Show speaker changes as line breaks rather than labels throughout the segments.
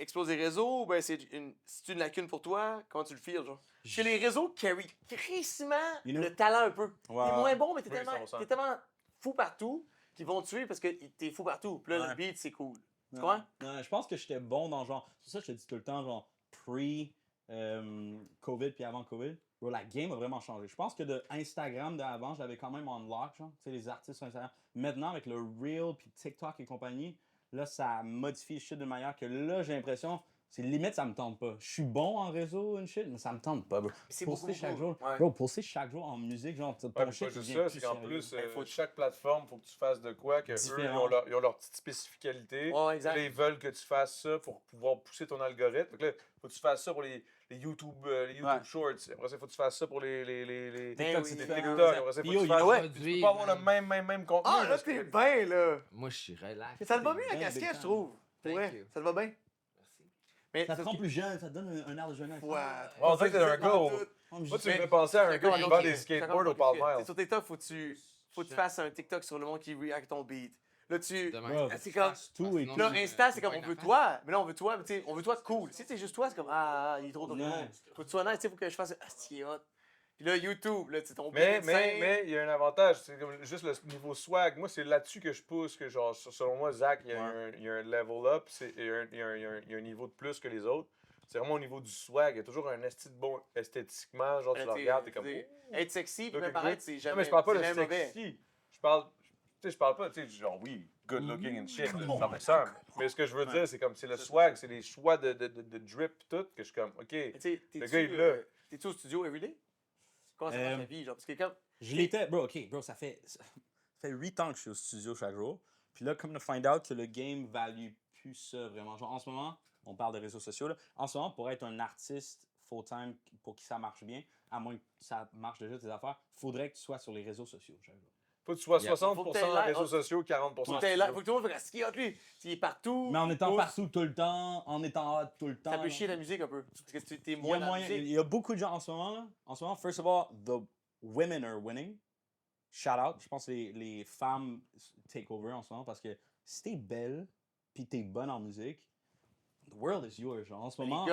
explose les réseaux ou ben c'est une lacune pour toi? Comment tu le feels, genre? Parce que les réseaux carry crissement le talent un peu.
Ouais.
T'es moins bon, mais
Oui, 100%.
t'es tellement fou partout qu'ils vont te tuer parce que t'es fou partout. Puis là, le beat, c'est cool. Tu comprends?
Non, je pense que j'étais bon dans genre. C'est ça que je te dis tout le temps, genre pre-COVID puis avant COVID. Bro, la game a vraiment changé. Je pense que de Instagram d'avant, je l'avais quand même en lock, genre. Tu sais, les artistes sur Instagram. Maintenant, avec le Reel puis TikTok et compagnie, là, ça modifie le shit d'une manière que là, j'ai l'impression. C'est limite, ça me tente pas. Je suis bon en réseau, une shit, mais ça me tente pas, bro.
C'est
Poster
beaucoup,
chaque jour.
ouais.
Bro, poster chaque jour en musique, genre, ton
Ouais,
shit,
pas juste
devient
ça,
plus
c'est qu'en
sérieux.
plus,
faut-
chaque plateforme, il faut que tu fasses de quoi, que eux,
Différent.
ils ont leur petite spécificalité.
Ouais, exact.
Là, ils veulent que tu fasses ça pour pouvoir pousser ton algorithme. Fait que là, faut que tu fasses ça pour les YouTube,
Ouais.
Shorts. Après ça, il faut que tu fasses ça pour les
TikTok,
oui,
c'est
les
différent.
TikTok. Après ça, il faut
Yo,
que tu
you know
fasses.
what?
Tu peux pas avoir le même contenu.
Ah, là,
parce
t'es
que-
bien, là.
Moi, je suis relax.
Ça te va bien la
bien,
casquette,
big
je
time.
trouve.
Thank
Ouais,
you.
ça te va bien.
Merci.
Mais
Ça te
parce
rend
que-
plus jeune, ça te donne un air de jeunesse.
Ouais.
On dirait que t'es un gars. Moi, tu me fais penser à un gars qui vend des skateboards au Palm Mile.
Sur TikTok, faut que tu fasses un TikTok sur le monde qui react ton beat. Là,
Demain.
c'est comme.
tout et
Sinon,
tout.
Là,
je-
Insta, c'est
je
comme
vais
on
être
veut
la
toi. Mais là, on veut toi, mais tu sais, on veut toi cool. Si c'est juste toi, c'est comme il est trop tout le
Ouais.
monde. Faut que tu sois nice, tu sais, faut que je fasse c'est hot. Puis là, YouTube, là, tu sais, ton
Mais
beat, scène.
il y a un avantage, c'est comme juste le niveau swag. Moi, c'est là-dessus que je pousse, que genre, selon moi, Zach, il y a un level up, il y a un niveau de plus que les autres. C'est vraiment au niveau du swag. Il y a toujours un esti de bon esthétiquement. Genre, tu le regardes, t'es comme.
Être sexy, puis
Look
même
good.
paraître, c'est
Non,
jamais.
mais je parle pas
c'est
de
jamais mauvais.
sexy. Je parle pas, tu sais, genre, oui, good looking and shit, ça me semble. Mais ce que je veux dire, c'est comme, c'est le swag, c'est les choix de drip pis tout, que je suis comme, OK.
Tu sais,
Le gars, il est là.
T'es-tu au studio everyday? Comment ça marche ta vie, genre? Parce que comme.
Je l'étais, bro, ça fait 8 ans que je suis au studio chaque jour. Puis là, comme de find out que le game value plus ça vraiment. Genre, en ce moment, on parle de réseaux sociaux, là. En ce moment, pour être un artiste full-time, pour qui ça marche bien, à moins que ça marche déjà tes affaires, faudrait que tu sois sur les réseaux sociaux chaque jour.
Faut que tu sois
Yeah.
60%
Faut que t'aies l'air-
réseaux sociaux, 40%
Faut que tout le monde fasse ce qu'il y a, lui. Il est partout.
Mais en étant
pousse.
partout tout le temps, en étant hot tout le temps.
Ça peut
là.
chier la musique un peu. Parce que t'es
Il y
moins
a
dans la
moyen,
musique.
il y a beaucoup de gens en ce moment, là. En ce moment, first of all, the women are winning. Shout out. Je pense que les femmes take over en ce moment parce que si t'es belle puis t'es bonne en musique, the world is yours. Genre, en ce moment,
Les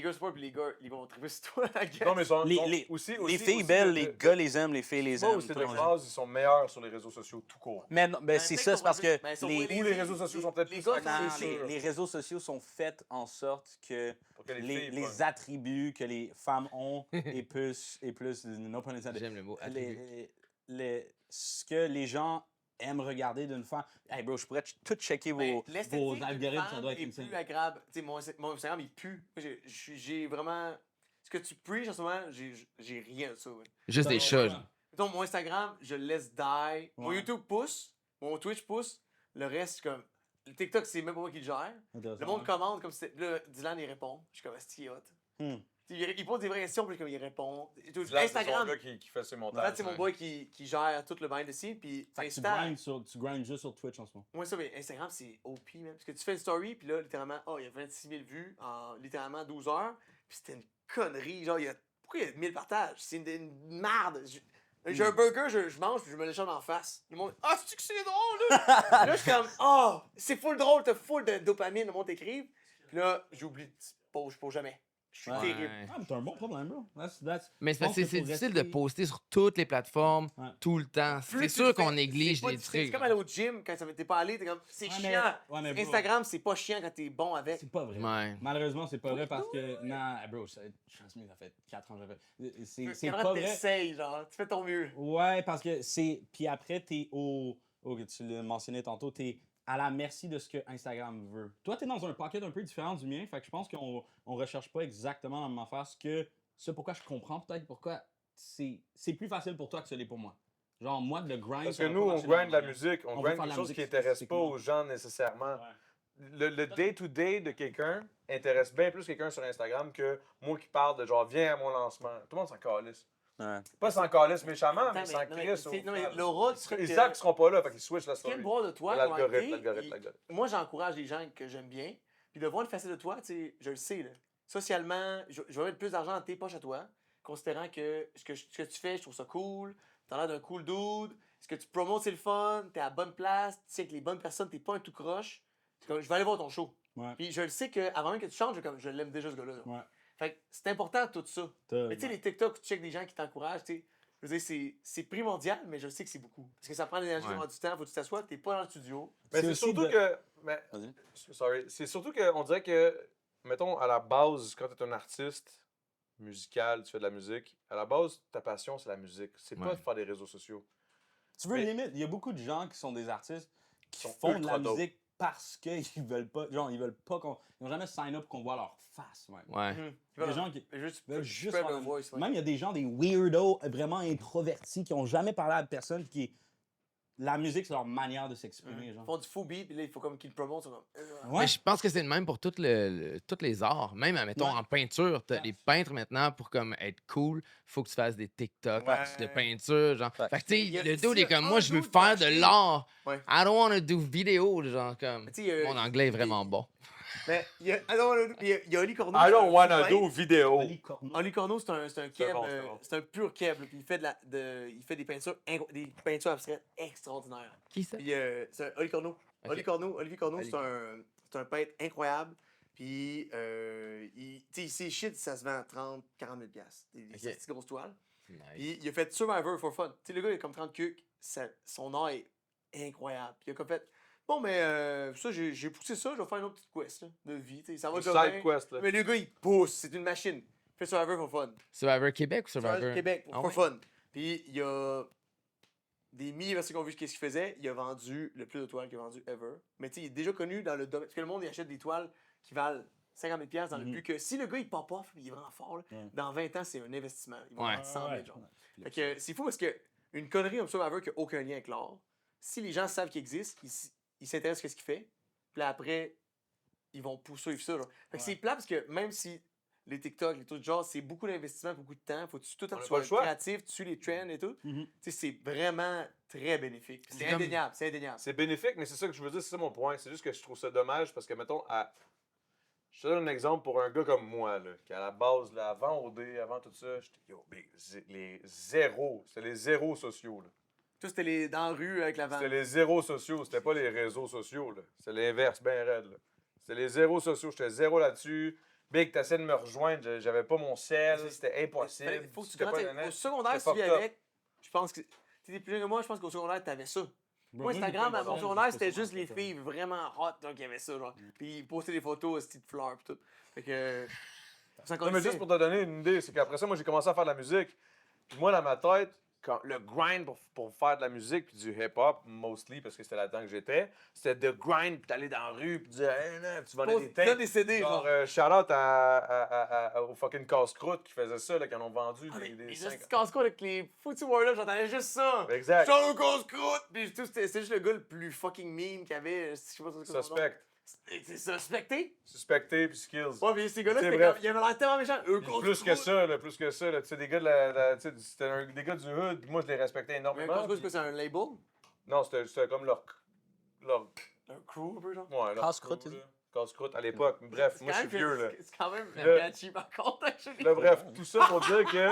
girls support, puis les gars, ils vont triper sur toi, la gueule.
Non, mais
les
aussi,
filles belles, les gars les aiment, les filles les
Moi,
aiment.
c'est
tout
de
le monde.
base, ils sont meilleurs sur les réseaux sociaux tout court.
Mais non, ben, c'est ça, c'est parce que
Mais ils sont
les,
pas
Ou les réseaux sociaux sont peut-être
les
plus
gars,
axés
non,
sur-
les réseaux sociaux sont faits en sorte que
pour que les
les
filles pognent.
attributs que les femmes ont et plus, no pun intended,
J'aime le mot attribut.
ce que les gens aiment regarder d'une femme. Hey bro, je pourrais tout checker
Mais
vos
l'esthétique
algorithmes,
d'une
ça doit
femme
être
est
insane.
plus agréable. Tu sais, mon Instagram, il pue. Moi, j'ai vraiment... Ce que tu preach en ce moment, j'ai rien de ça. Ouais.
Juste des chats. genre.
Mettons, mon Instagram, je le laisse die. Mon
Ouais.
YouTube pousse. Mon Twitch pousse. Le reste, c'est comme... Le TikTok, c'est même pas moi qui le gère. Le monde commande comme c'était... Là, Dylan, il répond. Je suis comme, c'est hot.
Hmm.
Il pose des vraies questions, puis comme il répond. Et tout.
Là,
Instagram,
c'est son gars qui fait ses
là,
montages.
c'est mon boy qui gère tout le behind the scenes. Puis
Fait que tu grindes juste sur Twitch en ce moment.
moi, ça, mais Instagram, c'est OP, même. Parce que tu fais une story, puis là, littéralement, il y a 26 000 vues en littéralement 12 heures. Puis c'était une connerie. Genre, pourquoi il y a 1000 partages? C'est une merde. J'ai un burger, je mange, puis je me l'échange en face. Le monde, c'est-tu que c'est drôle, là? Là, je suis comme, c'est full drôle, t'as full de dopamine, le monde t'écrive. Puis là, j'oublie, je pose jamais. Je suis
Ouais.
terrible.
Ah, mais t'as un bon problème, bro.
Mais
je pense
c'est
qu'il faut
difficile de
rester-
poster sur toutes les plateformes
Ouais.
tout le temps.
Plus
C'est
tu
sûr
le
qu'on
fais,
néglige
c'est pas
des
difficile. C'est
trucs.
comme aller au gym, quand t'es pas allé, t'es comme, c'est
Ouais, mais-
chiant.
ouais, mais bro,
Instagram, c'est pas chiant quand t'es bon avec.
c'est pas vrai.
Ouais.
Malheureusement, c'est pas vrai parce que. Non, bro, ça fait 4 ans que j'ai fait. C'est
Quand
pas vrai.
t'essayes, genre, tu fais ton mieux.
Ouais, parce que c'est. Puis après, t'es au. Oh, tu l'as mentionné tantôt, t'es à la merci de ce que Instagram veut. Toi, t'es dans un pocket un peu différent du mien, fait que je pense qu'on recherche pas exactement la même affaire. C'est pourquoi je comprends peut-être pourquoi c'est plus facile pour toi que ce l'est pour moi. Genre, moi, le grind.
Parce
ça
que
va
nous,
pas
on
marcher
grind
dans
la
ma vie.
musique, on
On veut
grind
faire
quelque
la
chose
musique
qui intéresse pas
spécifiquement.
aux gens nécessairement.
Ouais.
Le day-to-day de quelqu'un intéresse bien plus quelqu'un sur Instagram que moi qui parle de genre, viens à mon lancement. Tout le monde s'en calisse.
Ouais.
Pas s'en calisse méchamment, mais
Attends,
s'en
non, mais
crisse.
c'est- non, mais l'aura du truc
Ils
que-
savent qu'ils seront pas là, fait qu'ils switchent la
Ce qu'il
story.
aime voir de toi, comment t'es,
L'algorithme.
moi, j'encourage les gens que j'aime bien. Puis de voir une facette de toi, tu sais, je le sais, là. Socialement, je vais mettre plus d'argent dans tes poches à toi, considérant que ce que tu fais, je trouve ça cool. T'as l'air d'un cool dude. Ce que tu promotes, c'est le fun. T'es à la bonne place. Tu sais, avec les bonnes personnes, t'es pas un tout croche. C'est comme, je vais aller voir ton show.
Ouais.
Puis je le sais qu'avant même que tu chantes, je l'aime déjà ce gars-là. là.
Ouais.
Fait que c'est important tout ça. Mais tu sais, les TikTok, tu check des gens qui t'encouragent, tu sais. Je veux dire, c'est primordial, mais je sais que c'est beaucoup. Parce que ça prend de l'énergie, ça
Ouais.
prend du temps, faut que tu t'assoies, t'es pas dans le studio.
Mais
C'est
c'est
aussi
surtout
de-
que. Mais,
Vas-y.
sorry. C'est surtout qu'on dirait que, mettons, à la base, quand tu es un artiste musical, tu fais de la musique, à la base, ta passion, c'est la musique. C'est pas
Ouais.
de faire des réseaux sociaux.
Tu veux
Mais-
limite, il y a beaucoup de gens qui sont des artistes qui
sont
font de
ultra
la
dope.
musique parce qu'ils veulent pas, genre, ils veulent pas qu'on, ils ont jamais sign up qu'on voit leur face, même.
Ouais.
Il y a des gens qui
Juste,
veulent juste
spread
faire
their
la-
voice, ouais.
Même il y a des gens, des weirdos vraiment introvertis qui ont jamais parlé à personne, qui la musique c'est leur manière de s'exprimer,
Ils
genre.
font du faux beat, puis là, il faut comme qu'ils le promotent. Comme,
Ouais.
Mais je pense que c'est le même pour tous les arts. Même, admettons,
Ouais.
en peinture, t'as les peintres maintenant, pour comme être cool, faut que tu fasses des TikTok
Ouais.
de peinture, genre.
Fait
Fait que, tu sais,
Il y a-
le
s'il
dude
y
est
a
comme,
un
moi, je veux
dude qui a
faire de
acheté-
l'art.
Ouais.
I don't want to do vidéo, genre, comme.
Mais tu sais,
Mon anglais est vraiment bon.
Mais il y a, ah non, il y a Oli Corneau.
I
c'est
don't
un
wanna
fou
do vidéo.
Oli Corneau.
Oli Corneau, c'est un keb,
bon, c'est bon.
c'est un pur keb. Là, puis il fait, il fait des peintures abstraites extraordinaires.
Qui ça?
Puis c'est un Oli Corneau.
Ok.
Olivier Corneau,
Oli.
c'est un peintre incroyable. Puis, tu sais, ses shit, ça se vend à 30, 40 000 piastres. Des
Ok.
petites grosses toiles.
Nice.
Puis il a fait Survivor for fun. Tu sais, le gars, il a comme 30 cucs. Son art est incroyable. Puis il a comme fait, bon, mais ça, j'ai poussé ça, je vais faire une autre petite quest là, de vie. Tu sais, ça va
Du
déjà
side
bien.
quest, là.
Mais le gars, il pousse. C'est une machine. Il fait Survivor for fun.
Survivor Québec ou
Survivor
Survivor?
Québec
Ah
for
ouais?
fun. Puis il y a des milliers de personnes qui ont vu ce qu'il faisait. Il a vendu le plus de toiles qu'il a vendu ever. Mais tu sais, il est déjà connu dans le domaine. Parce que le monde, il achète des toiles qui valent 50 000 piastres dans le
Mhm.
but que si le gars, il pop off, il est vraiment fort, là,
Ouais.
dans 20 ans, c'est un investissement. Il va
Ouais.
vendre 100 000, genre.
Ouais.
Fait que c'est fou parce que une connerie comme Survivor qui n'a aucun lien avec l'art, si les gens savent qu'il existe, ils s'intéressent à ce qu'il fait, puis là, après, ils vont pousser ça. Genre. Fait que
Ouais.
c'est plat parce que même si les TikTok, les trucs genre, c'est beaucoup d'investissement, beaucoup de temps, faut que tout le temps
On
que
a
tu
pas
sois
le choix.
créatif, tu suis les trends et tout.
Mhm.
Tu sais, c'est vraiment très bénéfique. Puis C'est
Comme-
indéniable, c'est indéniable.
C'est bénéfique, mais c'est ça que je veux dire, c'est ça mon point. C'est juste que je trouve ça dommage parce que, mettons, je te donne un exemple pour un gars comme moi, là, qui à la base, là, avant OD, avant tout ça, j'étais, yo, big, les zéros, c'était les zéros sociaux, là.
Tout, c'était dans la rue avec la vanne.
C'était les zéros sociaux, c'était pas les réseaux sociaux, là. C'était l'inverse, ben raide, là. C'était les zéros sociaux, j'étais zéro là-dessus. Big, t'essaies de me rejoindre, j'avais pas mon sel, c'était impossible.
Faut que tu
C'était pas
commences,
nanana.
au secondaire,
C'était
si tu vis
fucked up.
avec, je pense que. Tu es plus jeune que moi, je pense qu'au secondaire, t'avais ça.
Bro,
Moi, Instagram,
j'ai
à
pas
mon
de
secondaire,
scène,
c'était
je sais
juste
pas
les
ça.
filles vraiment hot, donc il y avait ça, genre. Puis ils postaient des photos aussi de fleurs, pis tout. Fait que. C'est encore
Non, mais juste pour te donner une idée, c'est qu'après ça, moi, j'ai commencé à faire de la musique. Puis moi, dans ma tête, quand le grind pour faire de la musique, puis du hip-hop, mostly, parce que c'était là-dedans que j'étais, c'était de grind, puis d'aller dans la rue, puis dire, hey, non, tu vendais des
Donne
tapes.
des CD,
Genre,
genre.
shout-out au fucking casse-croûte qui faisait ça, là, qui en ont vendu
Ah, mais
des
les
5
juste casse-croûte avec les foutus Warlords, j'entendais juste ça.
Exact.
Jean casse-croûte! Puis tout, c'était juste le gars le plus fucking mean qu'il y avait. Je sais pas son nom.
Suspect.
C'est suspecté?
Suspecté, puis skills.
Ouais, puis ces gars-là,
C'est
c'était
bref.
comme. Ils avaient l'air tellement méchants. Eux,
Puis plus que ça, là, plus que ça, là, tu sais, des gars de tu sais, c'était des gars du hood, puis moi, je les respectais
Mais
énormément.
casse-croûte,
puis-
c'est quoi, c'est un label?
Non, c'était comme leur
Un crew, un peu, genre?
ouais, leur
Casse-croûte,
crew,
t'as
là. Casse-croûte à l'époque. Bref,
C'est
moi, je
quand
suis
même-
vieux, là.
C'est quand même
Là-
catchy, par contre.
Là, bref, tout ça pour dire que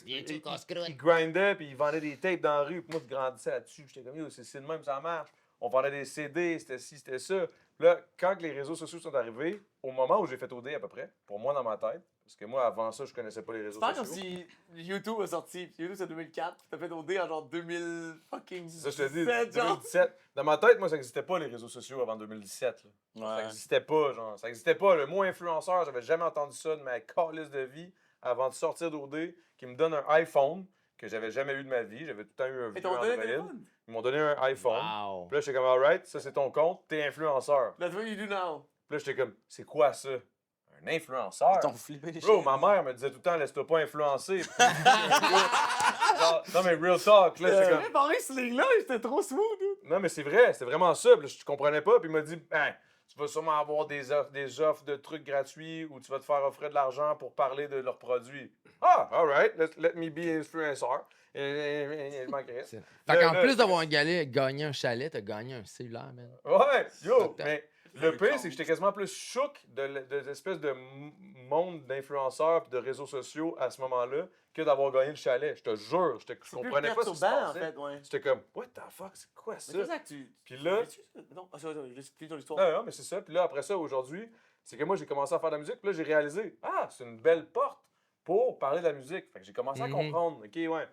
Viens-tu,
il
casse-croûte?
grindait puis il vendait des tapes dans la rue. Puis moi, je grandissais là-dessus. J'étais comme, yo, c'est de même, ça marche. On vendait des CD, c'était ci, c'était ça. Puis là, quand les réseaux sociaux sont arrivés, au moment où j'ai fait OD à peu près, pour moi dans ma tête, parce que moi, avant ça, je connaissais pas les réseaux
C'est pas comme
sociaux.
si YouTube a sorti. YouTube, c'est 2004. T'as fait OD en genre 2000 fucking
Ça, je te dis,
17, genre.
2017. Dans ma tête, moi, ça n'existait pas les réseaux sociaux avant 2017. là. Ça
Ouais.
n'existait pas, genre. Ça n'existait pas. Le mot influenceur, j'avais jamais entendu ça de ma calice de vie avant de sortir d'OD, qui me donne un iPhone que j'avais jamais eu de ma vie. J'avais tout le temps eu un
Et
vieux
t'ont donné le
Android.
téléphone?
Ils m'ont donné un iPhone.
Wow.
Puis là, j'étais comme, alright, ça c'est ton compte, t'es influenceur.
That's what you do now.
Puis là, j'étais comme, c'est quoi ça? Un influenceur?
Ils t'ont flippé les
Bro,
chiens.
ma mère me disait tout le temps, laisse-toi pas influencer. Genre, non, mais real talk. Là, j'étais comme,
Mais pareil, ce ligne-là, c'était trop smooth, dude.
non, mais c'est vrai, c'est vraiment ça. Puis là, je comprenais pas. Puis il m'a dit, ben, tu vas sûrement avoir des offres de trucs gratuits ou tu vas te faire offrir de l'argent pour parler de leurs produits. Ah, alright, let me be influencer. Je m'en crisse.
Fait qu'en
Là,
plus d'avoir gagné un chalet, t'as gagné un cellulaire, man.
Ouais, yo,
Fuck that.
mais Le pire, c'est que j'étais quasiment plus choqué de l'espèce de monde d'influenceurs et de réseaux sociaux à ce moment-là que d'avoir gagné le chalet. Je te jure, je comprenais pas ce qui se
perturbant, en
passait.
fait, ouais.
J'étais comme, what the fuck, c'est quoi
Mais
ça?
c'est pour ça que tu.
Puis là,
Non, ah, c'est ton histoire.
non, mais c'est ça. Puis là, après ça, aujourd'hui, c'est que moi, j'ai commencé à faire de la musique. Puis là, j'ai réalisé, c'est une belle porte pour parler de la musique. Fait que j'ai commencé à comprendre, OK, ouais,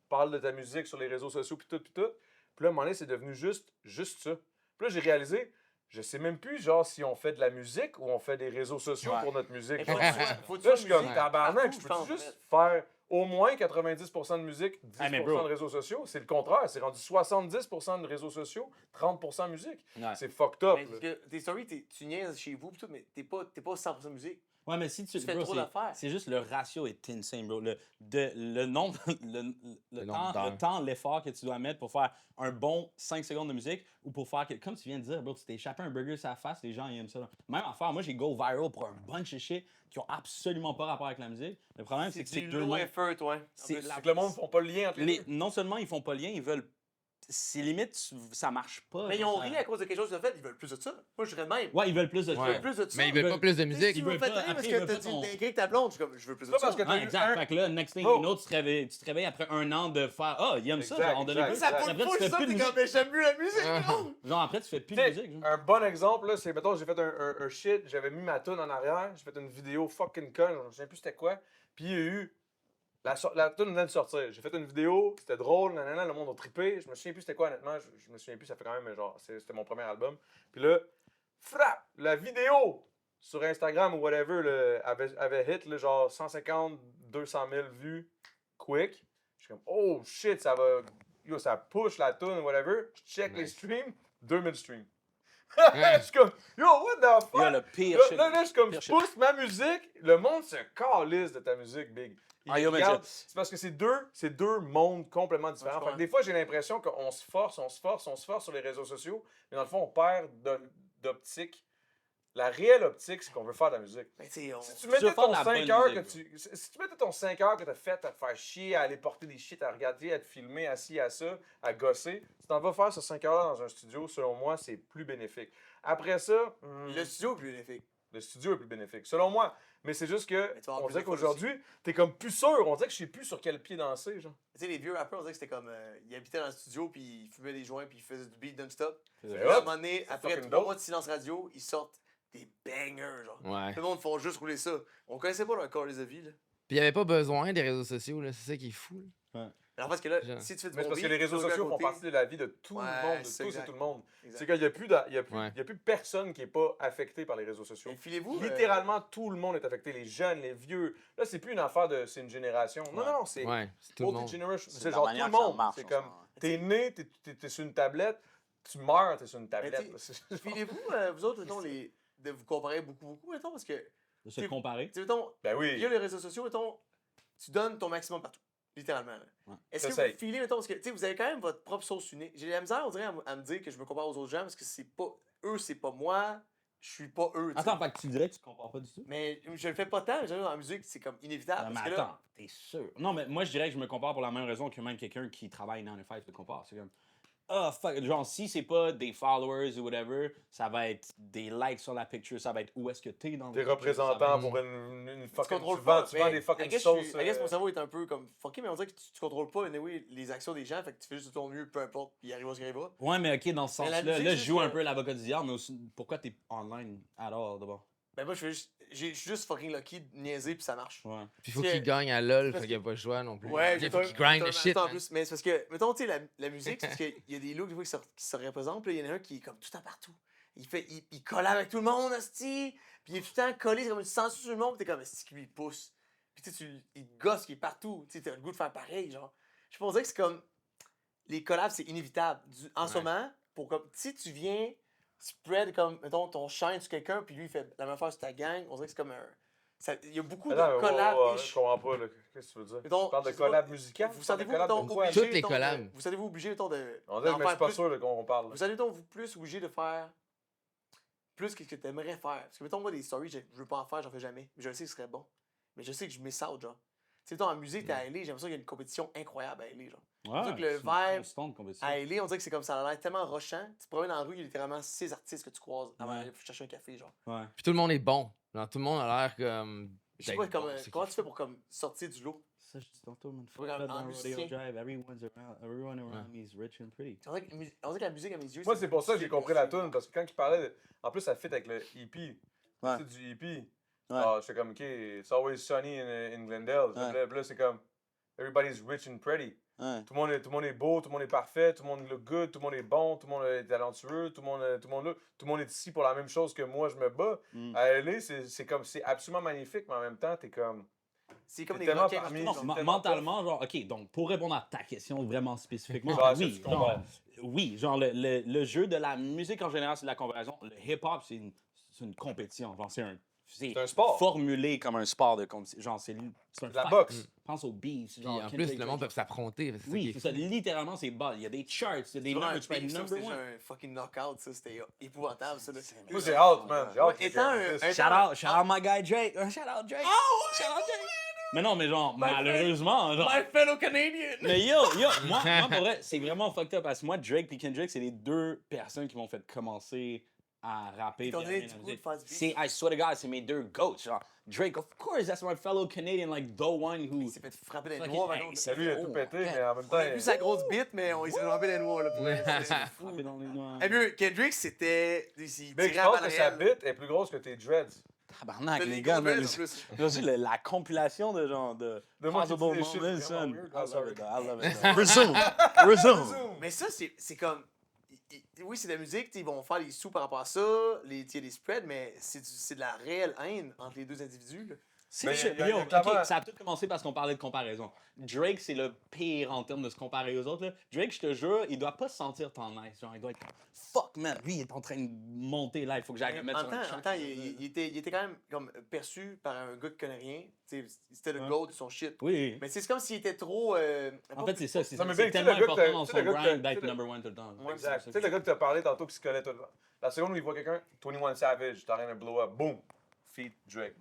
parle de ta musique sur les réseaux sociaux, puis tout, puis tout. Puis là, à un moment donné, c'est devenu juste ça. Puis là, j'ai réalisé, je sais même plus, genre, si on fait de la musique ou on fait des réseaux sociaux pour notre musique.
Mais faut que tu
Là,
sois
je suis comme,
musique
tabarnak,
partout,
je
je
peux
pense,
juste faire au moins 90% de musique, 10%
mais bro.
de réseaux sociaux? C'est le contraire. C'est rendu 70% de réseaux sociaux, 30% musique.
Ouais.
C'est fucked up.
Mais
là.
parce que tes stories, tu niaises chez vous, pis tout, mais t'es pas 100% musique.
Ouais, mais si tu
Tu fais
bro,
trop
c'est-
d'affaires.
c'est juste le ratio est insane, bro. Le nombre, le
nombre d'heures.
temps, l'effort que tu dois mettre pour faire un bon 5 secondes de musique ou pour faire, comme tu viens de dire, bro, tu t'es échappé un burger sur la face, les gens ils aiment ça. Même affaire, moi j'ai go viral pour un bunch de shit qui ont absolument pas rapport avec la musique. Le problème, c'est que c'est
du
deux
low
mondes.
effort, ouais. En
C'est
plus,
la-
C'est que le monde ne font pas le lien entre les deux.
Non seulement ils font pas le lien, ils veulent. C'est limite, ça marche pas.
Mais ils
genre,
ont
ça-
ri à cause de quelque chose de fait, ils veulent plus de ça. Moi, je dirais de même.
Ouais, ils veulent plus de
Ils
Ouais.
veulent plus de ça.
Mais ils veulent pas plus de musique.
Tu
Ils
me
veulent
fais
pas-
rire parce
après,
que
ils veulent
t'as
pas
dit
ton-
d'intégrer ta blonde. Je suis comme, je veux plus de
Pas
ça.
parce que
Ouais,
t'as eu
exact.
un-
Fait que là, next thing
Oh.
you know, tu te réveilles après un an de faire Ah, il aime ça,
Exact,
genre, on donne
exact.
un
Ça
peu.
pour
Après,
le
tu fais
ça,
plus de
t'es
musique.
comme, mais j'aime plus la musique, non?
Genre, après, tu fais plus de
T'sais,
musique. genre.
un bon exemple, là, c'est, mettons, j'ai fait un shit, j'avais mis ma tune en arrière, j'ai fait une vidéo fucking conne, je me souviens plus c'était quoi, puis il y a eu, la tune venait de sortir, j'ai fait une vidéo, c'était drôle, nanana, le monde a trippé, je me souviens plus c'était quoi, honnêtement, je me souviens plus, ça fait quand même, genre, c'était mon premier album, puis là, frappe, la vidéo sur Instagram ou whatever, là, avait hit, là, genre 150, 200 000 vues, quick, je suis comme, oh shit, ça va, yo, ça push la tune, whatever, je check les
Nice.
streams, 2000 streams. Je suis comme, yo, what the fuck?
Il y a le pire
Là,
shit.
je suis comme,
pire
je
shit.
pousse ma musique, le monde se calisse de ta musique, Big. Il
Ah, yo, mais
regarde- c'est parce que c'est deux mondes complètement différents.
Ouais, je
Fait que des fois, j'ai l'impression qu'on se force sur les réseaux sociaux, mais dans le fond, on perd d'optique. La réelle optique, c'est qu'on veut faire de la musique.
Mais tu sais,
Si tu
veux
mettais
faire
ton
de la
5
bonne
heures
musique,
si tu mettais ton 5 heures que t'as fait à te faire chier, à aller porter des shit, à regarder, à te filmer, assis à ça, à gosser, tu t'en vas faire ce 5 heures dans un studio, selon moi, c'est plus bénéfique. Après ça,
le studio est plus bénéfique.
le studio est plus bénéfique, selon moi. Mais c'est juste que,
Mais tu vas avoir
on
plus
dirait
de fun
qu'aujourd'hui, t'es comme plus sûr. On dirait que je sais plus sur quel pied danser, genre.
Tu sais, les vieux rappeurs, on dirait que c'était comme. Ils habitaient dans le studio, puis ils fumaient des joints, puis ils faisaient du beat non-stop. Puis
C'est
là, à un
hot.
moment donné,
C'est
après
fucking
3
dope.
mois de silence radio, ils sortent des bangers, genre.
Ouais.
Tout le monde font juste rouler ça. On connaissait pas leur corps les avis, là.
Puis il n'y avait pas besoin des réseaux sociaux, là. C'est ça qui est fou. là.
Alors, parce que là,
Genre.
si tu fais du
Mais c'est
bon
parce que
beat,
les réseaux
tu vas
sociaux
à
font
côté.
partie de la vie de tout
Ouais,
le monde, de
c'est
tous et
exact.
tout le monde.
Exact.
C'est qu'il n'y a,
Ouais.
y a plus personne qui n'est pas affecté par les réseaux sociaux.
Mais filez-vous.
Littéralement, tout le monde est affecté. Les jeunes, les vieux. Là, c'est plus une affaire de c'est une génération. Non,
Ouais.
non, c'est
Ouais, c'est tout le monde.
multi-generation.
C'est
C'est
la
genre tout
manière
le
que ça
monde.
marche,
C'est
on
comme,
s'en-
t'es né, t'es sur une tablette, tu meurs, t'es sur une tablette.
Mais
C'est-
Filez-vous, vous autres, mettons, de vous comparer beaucoup, mettons, parce que,
De se
T'es-
comparer.
tu sais, mettons,
Ben
via
oui.
les réseaux sociaux, mettons, tu donnes ton maximum partout, littéralement. là.
Ouais.
Est-ce que
J'essaye.
vous filez, mettons, parce que, tu sais, vous avez quand même votre propre sauce unique. J'ai la misère, on dirait, à me dire que je me compare aux autres gens, parce que c'est pas, eux, c'est pas moi, je suis pas eux, tu sais.
Attends, fait que tu dirais que tu te compares pas du tout?
Mais je le fais pas tant, mais j'avoue, dans la musique, c'est comme inévitable.
Non,
parce
mais
que là,
attends, t'es sûr? Non, mais moi, je dirais que je me compare pour la même raison que même quelqu'un qui travaille dans le fight se compare. C'est comme, ah, fuck. Genre, si c'est pas des followers ou whatever, ça va être des likes sur la picture, ça va être où est-ce que t'es dans
T'es
le picture, ça va
représentant
être-
pour une
tu
fucking.
contrôles
Tu
pas.
vends des
I
fucking
guess
sauces.
I guess mon cerveau est un peu comme fucké, mais on dirait que tu contrôles pas, anyway, les actions des gens, fait que tu fais juste de ton mieux, peu importe, puis il arrivera ce qui arrivera.
Ouais, mais ok, dans ce
Mais la
sens-là,
musique,
là,
c'est
je joue
que-
un peu l'avocat du diable, mais aussi, pourquoi t'es online alors d'abord?
Ben moi, je fais juste, je suis juste fucking lucky de niaiser, puis ça marche.
Ouais.
Puis il faut
Parce
qu'il
que-
gagne à LoL,
parce
fait qu'il n'y a pas le choix non plus.
Ouais,
il faut qu'il grind le shit.
en
man.
plus. Mais c'est parce que, mettons, tu sais, la musique, c'est parce qu'il y a des looks des fois qui se représentent, puis là, il y en a un qui est comme tout le temps partout. Il collab avec tout le monde, hostie, puis il est tout le temps collé, c'est comme une censure sur le monde, puis t'es comme, hostie, qui lui pousse. Puis tu sais, il te gosse qui est partout, tu sais, t'as le goût de faire pareil, genre. Je pense que c'est comme, les collabs, c'est inévitable. En ce
Ouais.
moment, pour comme, si tu viens spread comme, mettons, ton shine sur quelqu'un, puis lui, il fait la même affaire sur ta gang, on dirait que c'est comme un. Il y a beaucoup
Attends,
de collabs.
je comprends pas, là. Qu'est-ce que tu veux dire?
Mettons,
Tu parles de
je sais pas,
collab musical?
Vous
Tu parles de
sentez-vous,
collab
mettons,
de quoi?
obligé,
Toutes les
mettons,
collabs.
vous savez-vous obligé, mettons, de.
On dirait
d'en
que je suis
faire
pas
plus?
sûr là, qu'on parle.
Vous savez, mettons, vous plus obligé de faire plus que ce que tu aimerais faire. Parce que, mettons, moi, des stories, je veux pas en faire, j'en fais jamais. Mais je sais que ce serait bon. Mais je sais que je miss out, genre. Tu Tu sais, en musique, t'es à LA, j'ai l'impression qu'il y a une compétition incroyable à LA, genre.
Ouais,
que le
c'est une
vibe
constante compétition.
À LA, on dirait que c'est comme ça a l'air tellement rushant. Tu te promènes dans la rue, il y a littéralement 6 artistes que tu croises avant
Ouais.
d'aller chercher un café, genre.
Ouais.
Puis tout le monde est bon. Genre, tout le monde a l'air comme.
Je sais pas,
d'être
comme,
bon, c'est
comment
qu'il
tu fais pour comme, sortir du lot?
Ça, je dis tantôt, man.
Faut regarder
Dans
en
Rodeo
musicien.
Drive, everyone around me is rich and pretty.
On dirait que la musique à mes yeux.
Moi, c'est pour ça que j'ai compris la tune, parce que quand il parlait, en plus, ça fit avec le EP.
Ouais.
C'est du EP.
Ouais.
Alors, j'étais comme, OK, it's always sunny in Glendale.
Ouais.
Puis là, c'est comme, everybody's rich and pretty.
Ouais.
Tout le monde est beau, tout le monde est parfait, tout le monde look good, tout le monde est bon, tout le monde est talentueux, tout le monde est ici pour la même chose que moi, je me bats.
Mm.
À LA, c'est absolument magnifique, mais en même temps, t'es comme...
C'est comme
C'est
des
tellement
rockers.
parmi-
Non,
c'est tellement
mentalement, genre, ok, donc pour répondre à ta question vraiment spécifiquement,
Genre,
oui,
c'est ce qu'on va.
oui, genre le jeu de la musique en général, c'est de la comparaison. Le hip-hop, c'est une compétition. Genre, c'est
un sport.
formulé comme un sport de compétition. Genre, c'est un
De la
fight.
boxe.
Pense aux beefs.
Puis
Genre,
en plus,
Kendrick
le monde
Drake.
peut s'affronter. c'est ça qui
Oui,
est
c'est ça.
fou.
Littéralement, c'est bas. Il y a des charts, il y a des
Vraiment,
numbers, tu peux être
ça,
number
c'était
one.
un fucking knockout, ça. C'était épouvantable, ça. Là.
Moi, c'est out, man. J'ai hâte
Ouais,
que-
étant un-
Shout out my guy Drake. Shout out Drake. Shout out Drake. Mais non, mais genre, malheureusement, genre.
My fellow Canadian!
Mais moi, pour vrai, c'est vraiment fucked up parce que moi, Drake et Kendrick, c'est les deux personnes qui m'ont fait commencer à rapper.
Ils t'ont
puis à
donné
aimer
du
la
goût de
musique.
faire du beat.
C'est, I swear to God, c'est mes deux goats. Genre, Drake, of course, that's my fellow Canadian, like the one who.
Il s'est fait frapper dans les
Fucking-
noirs, par
hey,
contre.
c'est-
Lui, il a tout
Oh,
pété,
man.
mais en même
On
temps...
a vu sa grosse bite, mais il s'est fait frapper dans les noirs, là. Pour vrai. C'est fou.
Frappé dans les noirs.
Eh bien, Kendrick, c'était. Il
Mais je
tirait à
pense
balles
que sa
réelles.
bite est plus grosse que tes dreads.
Tabarnak,
T'as
les
des
gars,
gros
man.
dreads, en plus.
J'ai la compilation de genre de.
De moi qui
Possible
dis des shit
moments,
vraiment
son.
weird.
I
Ah,
love
sorry.
it, though. I love it, though. Resume.
Mais ça, c'est comme. Oui, c'est de la musique, ils vont faire des sous par rapport à ça, il y a des spreads, mais c'est de la réelle haine entre les deux individus. Là.
Mais
C'est
il y a
yo,
clairement-
ok, ça a tout commencé parce qu'on parlait de comparaison. Drake, c'est le pire en termes de se comparer aux autres. Là. Drake, je te jure, il doit pas se sentir tant nice. Genre, il doit être comme, fuck man, lui, il est en train de monter là, il faut que j'aille le mettre
En
sur
même
un
temps,
track.
il était quand même comme perçu par un gars qui connaît rien. Tu sais, c'était le
Ouais.
GOAT de son shit.
Oui.
Mais c'est comme s'il était trop.
En fait, c'est ça. C'est
Non, mais
c'est
Big, tu sais,
tellement
le gars que
important dans
tu sais,
son
le gars que
grind
t'as-
d'être
tu sais,
number one tout le temps.
Ouais,
Exact. Tu
C'est
sais, le gars que t'as parlé tantôt qui se collait tout le temps. La seconde où il voit quelqu'un, 21 Savage, t'as rien de blow up, boom. Feat, Drake,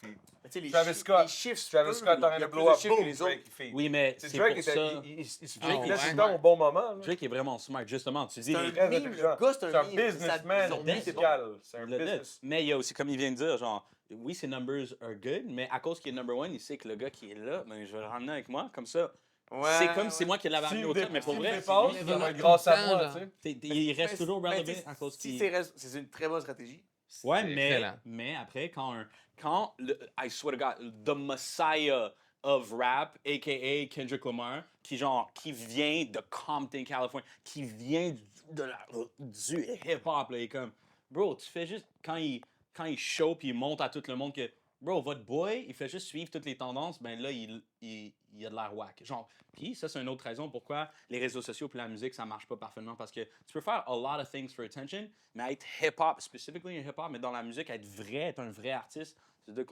feat.
Mais tu sais, les
Travis
chi-
Scott.
les chiffres.
Travis
peu,
Scott, t'as
il y
rien
a
de
plus
blow up,
chiffres que
boom.
les autres.
Drake, feat.
Oui, mais
C'est
c'est
Drake
pour
était-
ça.
il suffit
Ah,
qu'il laisse
ouais.
le temps au bon moment. là.
Drake est vraiment smart, justement. Tu dis,
C'est un
les-
Très
meme,
intelligent.
le gars, c'est un
C'est un
meme.
businessman
Ils ont mis, c'est bon.
musical. C'est un
le dead.
business.
Mais il y a aussi, comme il vient de dire, genre, oui, ses numbers are good, mais à cause qu'il est number one, il sait que le gars qui est là, ben, je vais le ramener avec moi. Comme ça,
Ouais,
c'est comme
ouais.
c'est moi qui l'avais
S'il
amené
me
au top, mais pour
s'il me
vrai,
dépasse,
c'est lui.
ça va être
Tout
grâce à
le
moi,
temps,
tu sais.
Il reste toujours
Ben,
relevant
tu-
à cause
si
qu'il.
c'est une très bonne stratégie.
Ouais,
C'est
mais,
excellent.
mais après, quand I swear to God, the Messiah of rap, a.k.a. Kendrick Lamar, qui vient de Compton, Californie, qui vient du hip-hop, là, il est comme, bro, tu fais juste, quand il show puis il montre à tout le monde que, bro, votre boy, il fait juste suivre toutes les tendances, ben là, il a de l'air whack. Genre, puis ça, c'est une autre raison pourquoi les réseaux sociaux puis la musique, ça marche pas parfaitement, parce que tu peux faire a lot of things for attention, mais être hip-hop, specifically un hip-hop, mais dans la musique, être un vrai artiste, c'est deux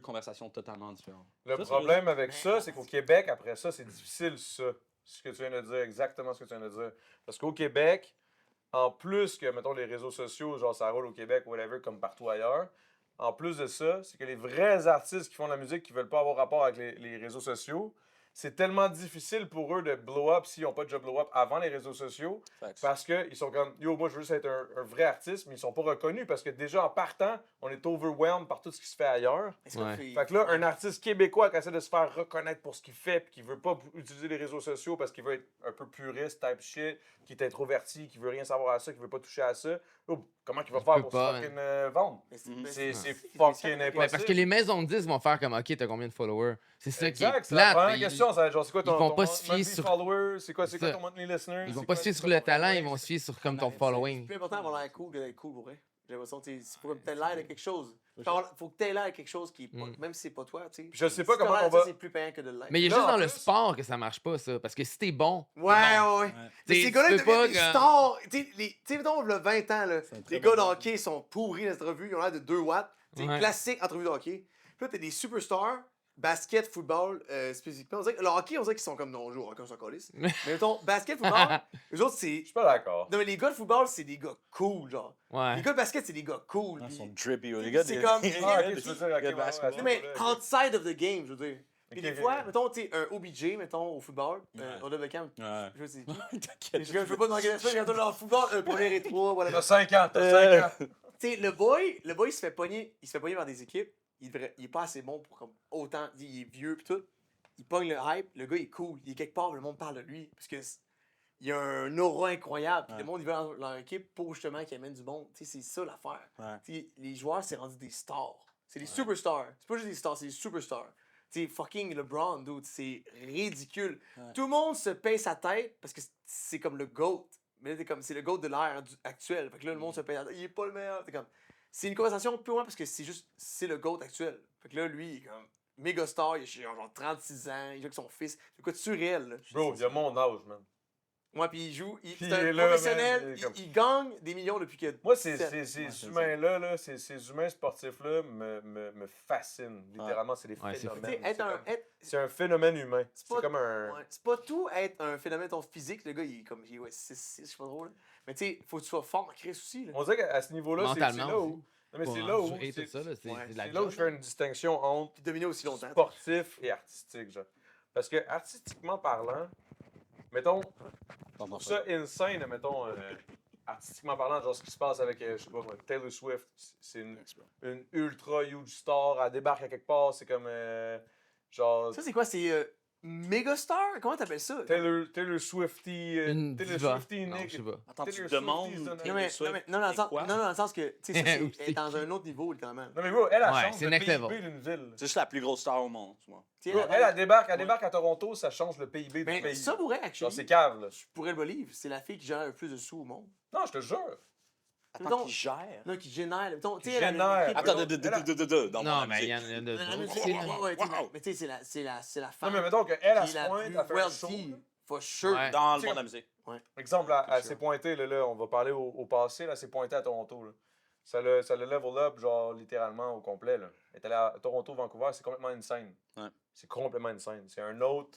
conversations totalement différentes.
Le
Ça, c'est
problème avec
Mais-
ça, c'est qu'au Québec, après ça, c'est difficile, ça. Ce que tu viens de dire, exactement ce que tu viens de dire. Parce qu'au Québec, en plus que, mettons, les réseaux sociaux, genre ça roule au Québec, whatever, comme partout ailleurs, en plus de ça, c'est que les vrais artistes qui font de la musique, qui veulent pas avoir rapport avec les réseaux sociaux, c'est tellement difficile pour eux de blow up s'ils n'ont pas déjà blow up avant les réseaux sociaux. Parce qu'ils sont comme, yo, moi je veux juste être un vrai artiste, mais ils sont pas reconnus parce que déjà en partant, on est overwhelmed par tout ce qui se fait ailleurs.
Mais c'est pas
Ouais.
fait-
Fait que là, un artiste québécois qui essaie de se faire reconnaître pour ce qu'il fait, puis qui veut pas utiliser les réseaux sociaux parce qu'il veut être un peu puriste, type shit, qui est introverti, qui veut rien savoir à ça, qui veut pas toucher à ça, oh, comment il va
Tu
faire
peux
pour
pas,
se fucking vendre?
Mais
Mhm.
mais
C'est
c'est
fucking
spécial.
impossible.
Ouais, parce que les maisons de disques vont faire comme, OK, t'as combien de followers? C'est ça qui est
Exact, c'est la
plate.
première
Ils-
question, ça va être genre, c'est quoi ton,
ils vont
ton
pas se fier
monthly
sur-
follower, c'est quoi
ça.
ton monthly listener?
Ils vont
c'est
pas
quoi-
se fier
c'est
sur
quoi
le
ton
talent, ils
following?
vont se fier sur comme ton
C'est
following.
plus important d'avoir l'air cool que d'être cool, pour vrai. J'ai l'impression que c'est pour que tu aies l'air de quelque chose. Faut que tu aies l'air de quelque chose qui est pas,
Mm.
même si c'est pas toi, tu sais.
Je sais pas
Si t'as
comment
l'air
on
de ça,
va-
c'est plus payant que de l'être.
Mais il y a
Là,
juste
en
dans le
plus-
sport que ça marche pas, ça. Parce que si t'es bon,
Ouais, ouais. Mais
T'sais,
ces
tu
gars-là,
peux
ils deviennent
pas
des
comme-
stars. Tu sais, mettons, le 20 ans, là,
C'est un très
les gars
bon
de
exemple.
hockey sont pourris dans cette revue. Ils ont l'air de 2 watts. C'est
Ouais.
classique entrevue de hockey. Puis là, t'as des superstars, basket, football, spécifiquement. On dirait que le hockey, on dirait qu'ils sont comme non, on joue au hockey, on s'en calisse. Mais mettons, basket, football, eux autres, c'est.
Je suis pas d'accord.
Non, mais les gars de football, c'est des gars cool, genre.
ouais.
Les gars de basket, c'est des gars cool.
Ils
puis-
sont drippy, les
C'est
gars.
comme-
des-
Ah, ok,
des-
je veux dire, ok,
des
ouais,
basketball.
Non, mais outside of the game, je veux dire. Puis des fois, mettons, tu sais, un OBJ, mettons, au football, Odell Beckham,
Ouais.
je sais qui.
T'inquiète.
Je veux pas demander la semaine, quand on est en football, premier et 3, voilà.
T'as 5 ans, t'as 5 ans.
Tu sais, le boy, il se fait pogner par des équipes. Il est pas assez bon pour comme autant. Il est vieux pis tout. Il pogne le hype. Le gars, il est cool. Il est quelque part, le monde parle de lui. Parce que il a un aura incroyable. Puis
Ouais.
le monde, il veut dans leur équipe pour justement qu'il amène du monde. Tu sais, c'est ça l'affaire.
Ouais.
Tu sais, les joueurs, c'est rendu des stars. C'est des superstars. C'est pas juste des stars, c'est des superstars. Tu sais, fucking LeBron, dude, c'est ridicule.
Ouais.
Tout le monde se paye sa tête parce que c'est comme le GOAT. Mais là, t'es comme, c'est le GOAT de l'ère actuelle. Fait que là, le monde se paye la tête. Il est pas le meilleur. T'es comme, c'est une conversation plus loin parce que c'est le GOAT actuel. Fait que là, lui, il est comme méga star, il a genre 36 ans, il joue avec son fils. C'est quoi de surréel, là.
Bro, il a mon âge, man.
Ouais, puis il joue,
Puis
c'est
il
un
est là,
professionnel,
man, il est comme-
il gagne des millions depuis que.
Moi,
sept.
ces humains-là, là, ces humains sportifs-là me fascinent. Littéralement, c'est des
Ouais, c'est fou.
Tu sais,
phénomènes.
être
C'est un phénomène humain.
C'est
C'est
pas-
comme un.
ouais, c'est pas tout être un phénomène ton physique, le gars, il est comme, il est 6'6", je sais pas trop, là. Mais tu sais, faut que tu sois fort en crise aussi, là.
On dirait qu'à ce niveau-là, c'est là
Mentalement
où.
aussi.
Non, mais
Pour
c'est là où.
endurer tout ça, là, c'est
ouais,
c'est de la
C'est là où
job.
je fais une distinction entre
Puis dominer aussi longtemps.
sportif et artistique, genre. Parce que artistiquement parlant, mettons, je trouve ça insane, mettons, artistiquement parlant, genre ce qui se passe avec, je sais pas, moi, Taylor Swift. C'est une ultra huge star, elle débarque à quelque part, c'est comme, genre,
Ça, c'est quoi? C'est Megastar? Comment t'appelles ça?
Taylor Swifty,
Une
Taylor
diva.
Swifty,
Non,
Nick.
je sais pas.
Attends, tu
Taylor
demandes.
Swift is an-
Non, mais,
Swift,
non, dans le
et
sens,
quoi?
non, dans le sens que, tu sais, ça,
Ou
c'est
c'est
dans
qui?
un autre niveau, littéralement.
Non, mais bro, elle a
Ouais,
change
c'est
le
next
PIB
level.
d'une ville.
C'est juste la plus grosse star au monde, tu vois.
Tu sais,
Bro, elle débarque à Toronto, ça change le PIB du
Mais
pays.
ça pourrait,
Genre,
actually,
c'est cave, là.
je pourrais le believe, c'est la fille qui génère le plus de sous au monde.
Non, je te jure.
Mettons-
Attends, qui gère.
Non, qui génère, mettons, tu
Qui
sais, elle a une
génère.
équipe-
Attends,
Elle a-
Non, mais il y en a de
Non, mais
d'autres
tu
aussi,
sais,
là.
ouais, tu sais,
Wow.
mais tu sais, c'est la
Non,
femme
mais mettons qu'elle, à
qui est
ce
la
point,
plus
elle fait un show.
wealthy, for sure.
Ouais.
Dans le
Tu sais,
monde de la musique.
Exemple, elle s'est pointée, là, on va parler au passé, là, elle s'est pointée à Toronto. Là. Ça le level up, genre, littéralement au complet. Là. Elle est allée à Toronto, Vancouver, c'est complètement insane.
Ouais.
C'est complètement insane. C'est un autre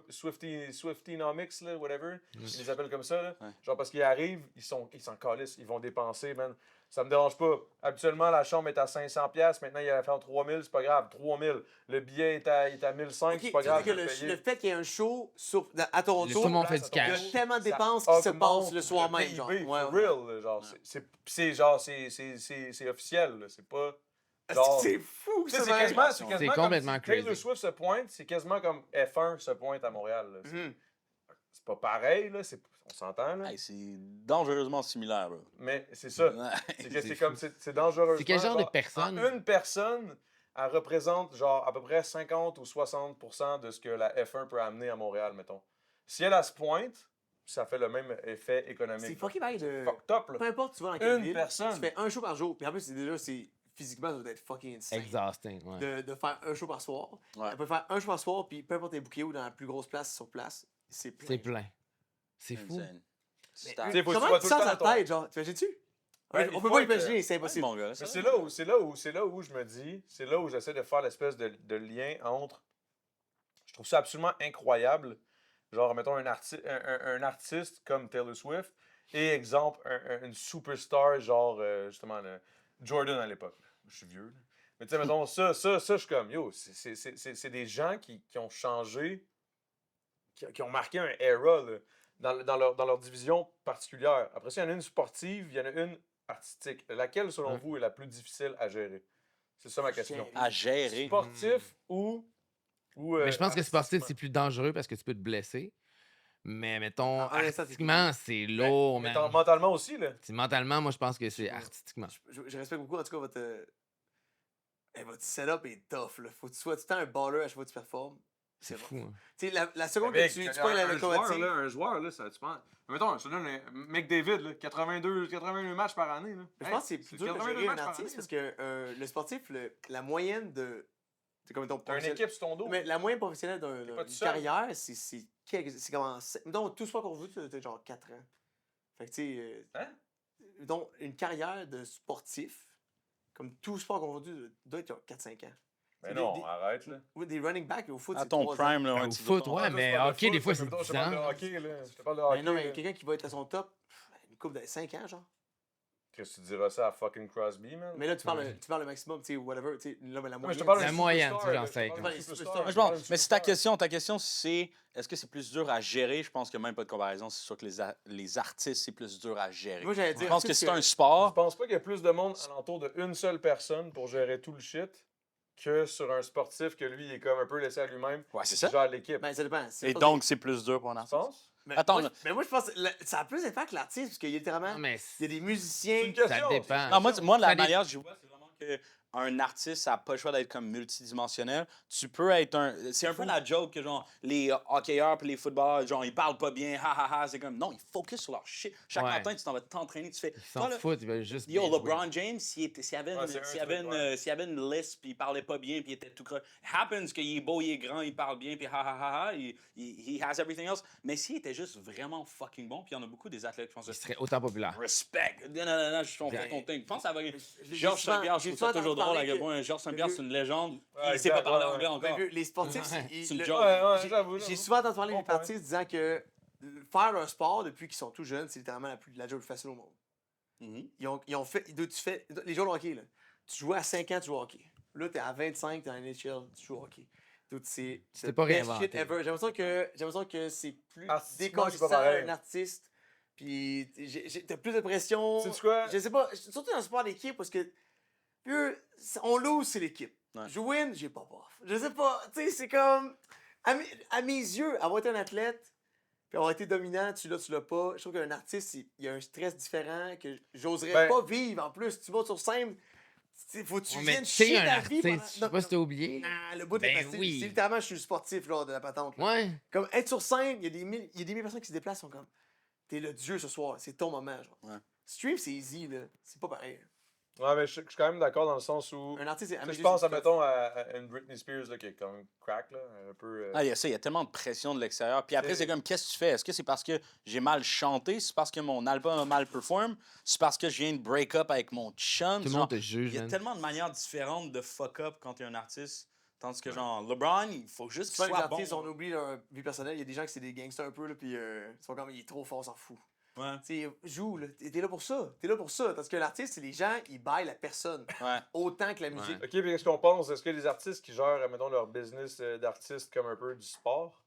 Swiftynomics, là, whatever. Ils les appellent comme ça. Là.
Ouais.
Genre, parce qu'ils arrivent, ils s'en calissent, ils vont dépenser, man. Ça me dérange pas. Habituellement, la chambre est à 500$, maintenant, il a fait 3000$, c'est pas grave. 3000$. Le billet est à 1500$,
Ok,
c'est pas
tu
grave.
dis que
je vais payer.
le fait qu'il y ait un show à Toronto,
Tout le monde fait du
place à
il y
cash.
a tellement de
Ça
dépenses qui se
augmente
passent le soir
le
même,
PIB,
genre.
for
Ouais.
real, là, genre. C'est genre, c'est officiel, là. C'est pas.
Est-ce
Genre,
que c'est fou,
tu sais,
ça,
c'est
man?
quasiment,
C'est
comme
complètement
si Taylor
crazy.
Swift se pointe, c'est quasiment comme F1 se pointe à Montréal. Là.
Mhm.
C'est pas pareil, là. On s'entend, là.
Hey, c'est dangereusement similaire, bro.
Mais c'est ça.
Ouais.
C'est que
C'est
c'est comme,
fou.
c'est dangereux.
C'est quel genre de personne?
Une personne, elle représente genre à peu près 50 ou 60% de ce que la F1 peut amener à Montréal, mettons. Si elle se pointe, ça fait le même effet économique.
C'est fucking pareil de.
Fucked up, là.
Peu importe, tu vas dans quelle
Une
ville,
personne.
tu fais un show par jour. Puis en plus, c'est physiquement, ça doit être fucking insane.
Exhausting, ouais.
De faire un show par soir.
Ouais.
Elle peut faire un show par soir, puis peu importe les bouquets ou dans la plus grosse place sur place, c'est plein.
C'est plein. C'est fou.
Insane.
Mais,
Star.
Tu sais, faut que tu
comment
sois
tu
tout
sens
le
sa
temps ton-
tête, genre? Tu imagines-tu?
Ouais,
On
il
peut
faut
pas
être,
imaginer, c'est
Ouais,
impossible.
mon gars,
Mais
ça.
c'est là où je me dis, c'est là où j'essaie de faire l'espèce de lien entre. Je trouve ça absolument incroyable. Genre, mettons un artiste comme Taylor Swift et, exemple, une superstar, genre, justement, Jordan à l'époque. Je suis vieux, là. Mais tu sais, mettons, ça, je suis comme, yo, c'est des gens qui ont changé, qui ont marqué un era, là, dans leur division particulière. Après ça, il y en a une sportive, il y en a une artistique. Laquelle, selon
Ouais.
vous, est la plus difficile à gérer? C'est ça ma question.
À gérer.
Sportif ou
Mais je pense que sportif, c'est
artistiquement?
plus dangereux parce que tu peux te blesser. Mais mettons,
Ah, ouais, ça, c'est
artistiquement, c'est lourd,
Mais
man.
mentalement aussi, là.
Mentalement, moi, je pense que c'est
Ouais.
artistiquement.
Je respecte beaucoup, en tout cas, votre setup est tough, là. Faut que tu sois tout le temps un baller à chaque fois que tu performes.
C'est
rough.
fou. Hein.
Tu sais, la seconde
Mec,
que tu pognes la locomotive.
un joueur, là, ça, tu penses. Mettons, je te donne un McDavid, là, 82 matchs par année. Là.
Je pense que c'est plus dur de
82
gérer un
matchs par
artiste
année,
parce que le sportif, la moyenne de. C'est comme ton
T'as une équipe sur ton dos.
Mais la moyenne professionnelle
T'es pas
d'une
tout seul.
carrière, c'est comme en. Mettons, tout sport qu'on veut, tu as genre 4 ans. Fait que, tu sais.
Hein?
Mettons, une carrière de sportif, comme tout sport qu'on veut, doit être genre 4-5 ans.
Mais
c'est
non,
des-
arrête, là.
Ou des running backs au foot,
À
c'est
ton
3 ans.
prime, là.
Au
ouais, tu
foot,
vas
ouais,
pas-
mais
toi,
hockey, des fois, c'est
je te
10
parle de
ans.
hockey, là. Je te parle de hockey.
Mais non, mais quelqu'un qui va être à son top, une coupe de 5 ans, genre.
Qu'est-ce que tu diras ça à fucking Crosby, man?
Mais là, tu parles le maximum, tu sais, whatever, tu sais, là, mais la
Non, mais je te
moyenne.
parle
La
d'un
moyenne,
superstar,
tu sais,
là,
j'en
je te
sais.
parle
Ouais,
d'un
les
superstar,
superstars.
Moi, je
je te parle
pense,
d'un
mais si ta
superstar.
question, c'est est-ce que c'est plus dur à gérer? Je pense qu'il n'y a même pas de comparaison. C'est sûr que les artistes, c'est plus dur à gérer.
Moi, j'allais
Je
dire.
pense que
tu sais,
c'est un
Je
sport.
pense pas qu'il y a plus de monde alentour d'une seule personne pour gérer tout le shit que sur un sportif que lui, il est comme un peu laissé à lui-même.
Ouais, c'est
Qui
ça.
gère l'équipe.
Ben, ça dépend.
Et donc, c'est plus dur pour un
Tu
artiste.
penses?
Mais
Attends,
moi,
là.
mais moi, je pense que ça a plus d'impact que l'artiste, parce qu'il y a littéralement.
Non, mais
Il y a des
C'est
musiciens.
une question.
ça dépend.
Non, moi la
Ça dé-
manière que je vois, c'est vraiment qu'un artiste, ça n'a pas le choix d'être comme multidimensionnel. Tu peux être un. C'est un peu la joke que, genre, les hockeyeurs et les footballeurs, genre, ils parlent pas bien, ha ha ha. C'est comme, non, ils focus sur leur shit. Chaque
Ouais.
matin, tu t'en vas t'entraîner, tu fais.
Ils s'en
Toi, là,
foutent, ils veulent juste.
Yo,
bien jouer.
LeBron James, s'il y avait,
Ouais, c'est un
s'il y avait
truc, ouais.
s'il y avait une liste, puis il parlait pas bien, puis il était tout croche. Happens qu'il est beau, il est grand, il parle bien, puis ha ha ha ha, he has everything else. Mais s'il était juste vraiment fucking bon, puis il y en a beaucoup des athlètes qui font ça.
Il serait autant populaire.
Respect. Non, je suis
Ben,
ton thing. Je pense que ça va.
J'ai
Georges
souvent-
Saint-Pierre, je
j'ai
trouve ça
souvent
toujours
entendu
drôle à
parler
quel
que-
point Georges Saint-Pierre,
que-
c'est une légende.
Ouais,
Il sait pas
exact,
parler
ouais,
anglais
ouais.
encore.
Mais les sportifs,
C'est une
le-
joke.
Ouais,
j'ai-
j'avoue.
J'ai souvent entendu parler
Bon
des
point.
artistes disant que faire un sport depuis qu'ils sont tout jeunes, c'est littéralement la job la plus facile au monde.
Mhm.
Ils ont fait. Les joueurs de hockey, là. Tu jouais à 5 ans, tu joues au hockey. Là, t'es à 25, t'es en NHL, tu joues au hockey. Dude, c'est
C'était pas
best
réinventé.
shit ever. J'ai l'impression que c'est plus
Artistiquement, c'est pas
décollissant
pareil.
un artiste. Puis t'as plus de pression.
Sais-tu quoi?
Je sais pas, surtout dans le sport d'équipe, parce que on lose, c'est l'équipe.
Ouais.
Je win, j'ai pas paf. Je sais pas, tu sais, c'est comme. À mes yeux, avoir été un athlète, puis avoir été dominant, tu l'as pas. Je trouve qu'un artiste, il y a un stress différent que j'oserais
Ben-
pas vivre. En plus, tu vas sur scène, faut que tu
Ouais, mais
viennes
tu sais,
chier
un
ta vie
artiste,
pendant-
je sais pas si t'as oublié. là.
Non, le bout
Ben
est facile.
oui.
C'est littéralement, je suis le sportif genre, de la patente. là.
Ouais.
Comme être sur scène, il y a des mille personnes qui se déplacent, sont comme, t'es le dieu ce soir, c'est ton moment. Genre.
Ouais.
Stream, c'est easy, là. C'est pas pareil.
Ouais, mais je suis quand même d'accord dans le sens où.
Un artiste, c'est
Tu sais, je pense, admettons, à une Britney Spears là, qui est comme crack, là, un peu.
Ah, il y a ça, il y a tellement de pression de l'extérieur. Puis après,
C'est-
c'est comme, qu'est-ce que tu fais? Est-ce que c'est parce que j'ai mal chanté? C'est parce que mon album a mal perform? C'est parce que je viens de break up avec mon chum?
Tout le
Genre,
monde te juge,
il y a
man.
tellement de manières différentes de fuck up quand t'es un artiste. Tandis que, genre, LeBron, il faut juste
Souvent,
qu'il
les
soit bon.
artistes, on oublie leur vie personnelle. Il y a des gens qui c'est des gangsters un peu, là, puis ils sont comme, il est trop fort, on s'en fout.
Ouais.
Tu sais, joue, là. T'es là pour ça. T'es là pour ça. Parce que l'artiste, c'est les gens, ils baillent la personne.
Ouais.
Autant que la musique.
Ok, puis qu'est-ce qu'on pense? Est-ce que les artistes qui gèrent, mettons, leur business d'artiste comme un peu du sport?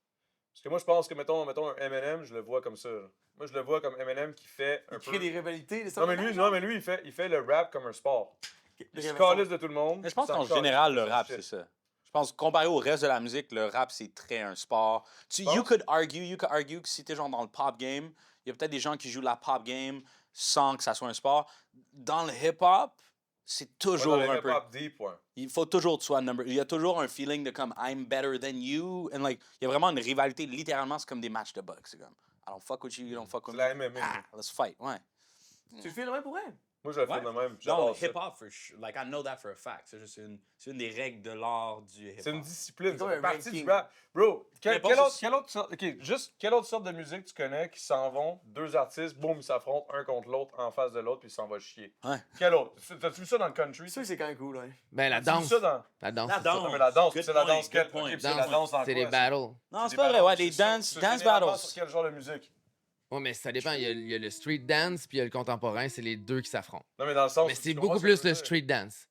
Parce que moi, je pense que, mettons un Eminem, je le vois comme ça. Là. Moi, je le vois comme Eminem qui fait un
Ils
peu.
créent des rivalités.
Non, mais lui, il fait le rap comme un sport. Il se calisse de tout le monde.
Mais je pense
s'en
qu'en
calisse
général,
de
le
son
rap,
shit.
c'est ça. Je pense, comparé au reste de la musique, le rap, c'est très un sport. You
penses?
could argue que si t'es genre dans le pop game, il y a peut-être des gens qui jouent la pop game sans que ça soit un sport. Dans le hip-hop, c'est toujours
Ouais, dans le
un peu...
hip-hop deep, ouais.
Il faut toujours que tu sois number... Il y a toujours un feeling de comme I'm better than you. And like, il y a vraiment une rivalité. Littéralement, c'est comme des matchs de boxe. C'est comme I don't fuck with you, you don't fuck with
C'est
me.
la MMA.
Ah, let's fight. Ouais.
Tu le fais le même pour elle?
Moi, je le fais
Ouais.
de même.
Dans
J'adore
le
ça.
hip-hop, for sure. Like, I know that for a fact. C'est juste une des règles de l'art du hip-hop.
C'est une discipline,
C'est
ça
comme
fait
un
partie
ranking.
du rap. Bro,
Mais bon,
quelle autre sorte, ok, juste quelle autre sorte de musique tu connais qui s'en vont, deux artistes, boum, ils s'affrontent un contre l'autre en face de l'autre puis ils s'en vont chier.
Ouais.
Quelle autre? T'as-tu vu ça dans le country?
C'est sûr que c'est quand même cool, ouais.
Ben, la
T'as-tu vu
danse.
ça dans...
La danse.
La
c'est ça.
danse.
Non, mais la danse,
Good
c'est la
point,
danse quelle?
good point.
Ok, c'est la danse dans
C'est
quoi,
des
ça?
battles.
Non, c'est
des
pas vrai.
battles,
Ouais, des
c'est ça.
dance
C'est
battles.
généralement sur quel genre de musique?
Ouais, mais ça dépend. Il y a le street dance puis il y a le contemporain. C'est les deux qui s'affrontent.
Non, mais dans le sens...
Mais
tu
c'est
comprends
beaucoup
ce que je
plus
veux
le
dire?
street dance.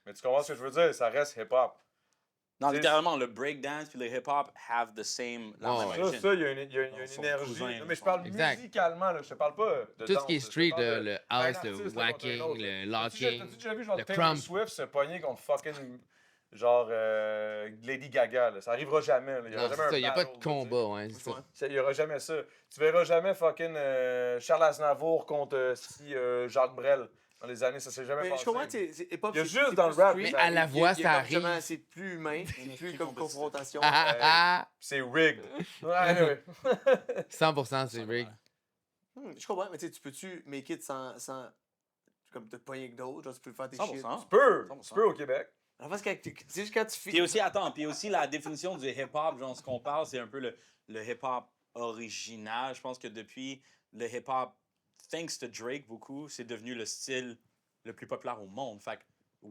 Mais tu comprends ce que je veux dire? Ça reste hip-hop.
Non,
C'est-
littéralement, le breakdance puis le hip-hop have the same... la
Ouais,
même
ouais.
Ça,
origine.
il y a une
Ils sont
énergie.
cousins,
Non, mais je
ils
parle
sont-
Exact.
musicalement, là. Je te parle pas de
Tout
danse,
ce qui est
je te
street,
parle de-
le
un
house,
artiste,
le
là, contre un
whacking,
autre.
le
T'as-tu
locking.
déjà vu genre
le
Taylor
crump.
Swift se pogner contre fucking genre Lady Gaga là. Ça arrivera jamais. Là. Il y aura
Non, c'est
jamais
ça.
un
Il n'y a pas
battle,
de
là, tu sais.
combat, ouais. c'est ça.
Il y aura jamais ça. Tu verras jamais fucking Charles Aznavour contre Jacques Brel dans les années. Ça s'est jamais
Mais
passé.
je comprends que c'est hip-hop.
Il y a
c'est-
juste
c'est
dans
plus
le rap,
street.
mais
à la voix,
Il y a
ça
comme justement,
arrive.
C'est plus humain, c'est plus comme confrontation.
Ah, ah, ah.
C'est rigged. Ouais, anyway.
100% c'est rig.
Je comprends, mais tu sais, tu peux-tu make it sans comme te pogner avec d'autres, genre tu peux faire tes shit.
100%.
Tu peux au Québec.
En fait, c'est juste quand tu fais.
Puis aussi, attends, puis aussi la définition du hip-hop, genre ce qu'on parle, c'est un peu le hip-hop original. Je pense que depuis le hip-hop, thanks to Drake beaucoup, c'est devenu le style le plus populaire au monde. Fait que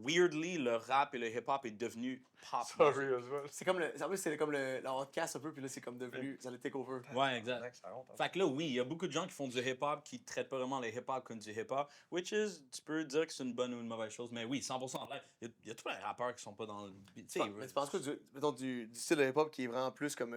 weirdly, le rap et le hip-hop est devenu pop.
Sorry, Oswald.
C'est comme en plus, c'est comme le outcast un peu, puis là, c'est comme devenu. Ça le take over.
Ouais, exact.
Ça rentre, hein.
Fait que là, oui, il y a beaucoup de gens qui font du hip-hop qui traitent pas vraiment le hip-hop comme du hip-hop, which is, tu peux dire que c'est une bonne ou une mauvaise chose, mais oui, 100%. Là, il y a tous les rappeurs qui sont pas dans le. Tu sais,
Mais tu penses quoi mettons, du style de hip-hop qui est vraiment plus comme.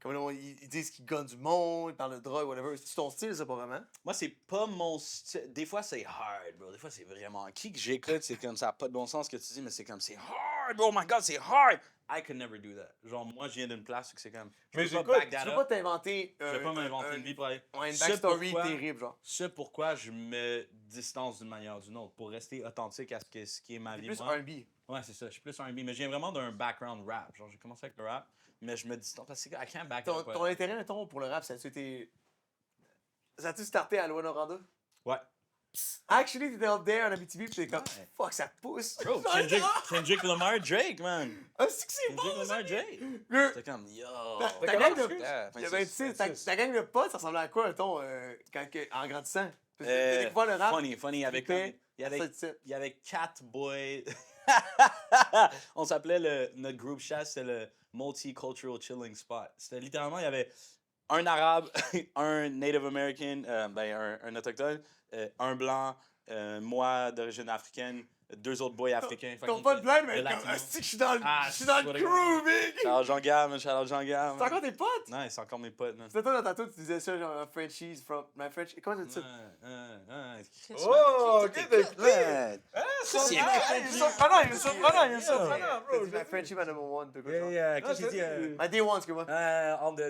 Comme là, ils disent qu'ils gagnent du monde, ils parlent de drogue, whatever. C'est ton style, ça, pas vraiment?
Moi, c'est pas mon style. Des fois, c'est hard, bro. Des fois, c'est vraiment. Qui que j'écoute, c'est comme ça n'a pas de bon sens ce que tu dis, mais c'est comme c'est hard, oh my god, c'est hard. I could never do that. Genre, moi, je viens d'une place où c'est comme.
Mais
je peux
j'écoute,
pas back
Tu
that
peux
up.
pas t'inventer.
Je vais pas m'inventer une vie pour aller.
Ouais, une
Ce
backstory
pourquoi-
terrible, genre.
Ce pourquoi je me distance d'une manière ou d'une autre, pour rester authentique à ce qui est ma
C'est
vie.
plus
moi.
R&B.
Ouais, c'est ça. Je suis plus R&B, mais je viens vraiment d'un background rap. Genre, j'ai commencé avec le rap, mais je me distance parce que I can't back it up.
Ton intérêt, mettons, pour le rap, ça a-tu été. Ça a-tu starté à Loin-Noranda?
Ouais.
Actually, t'étais up there en Abitibi, pis t'es comme,
Ouais.
fuck, ça pousse.
Bro, Kendrick Lamar, Drake, man.
Ah, c'est que c'est
Kendrick
bon,
Lamar,
ça!
Drake.
Le-
C'était comme, yo.
Ta gang de.
Yeah,
Il y a 26, ta gang de potes, ça ressemblait à quoi, mettons, en grandissant? Parce que
Euh,
t'as découvert le rap.
Funny, avec
trippais,
il y avait
ça, tu sais.
il y avait 4 boys. On s'appelait notre groupe chat, c'était le Multicultural Chilling Spot. C'était littéralement, il y avait un arabe, un Native American, un autochtone, un blanc, moi d'origine africaine, 2 autres boys africains. Fait
Ton
qu'on
pote
était
blanc, mais
le
comme,
latino.
asti que je suis dans le,
Ah,
je suis dans
c'est
le
pas
crew, big!
Shout-out Jean Gab, shout-out Jean Gab.
C'est encore tes potes?
Non, c'est encore mes potes. man.
C'est toi dans ta tête, tu disais ça, genre, Frenchies from my French. Comment tu dis ça?
Chris,
Oh,
man,
ok,
qui
t'as
t'écoute, man?
C'est
Ah,
il est surprenant, il est surprenant, il est
Yeah.
surprenant,
T'as
bro.
dit my Frenchie, my number one, t'as quoi,
Yeah,
genre?
yeah,
Non,
qu'est-ce que
c'est-
tu dis?
My day one, excuse-moi.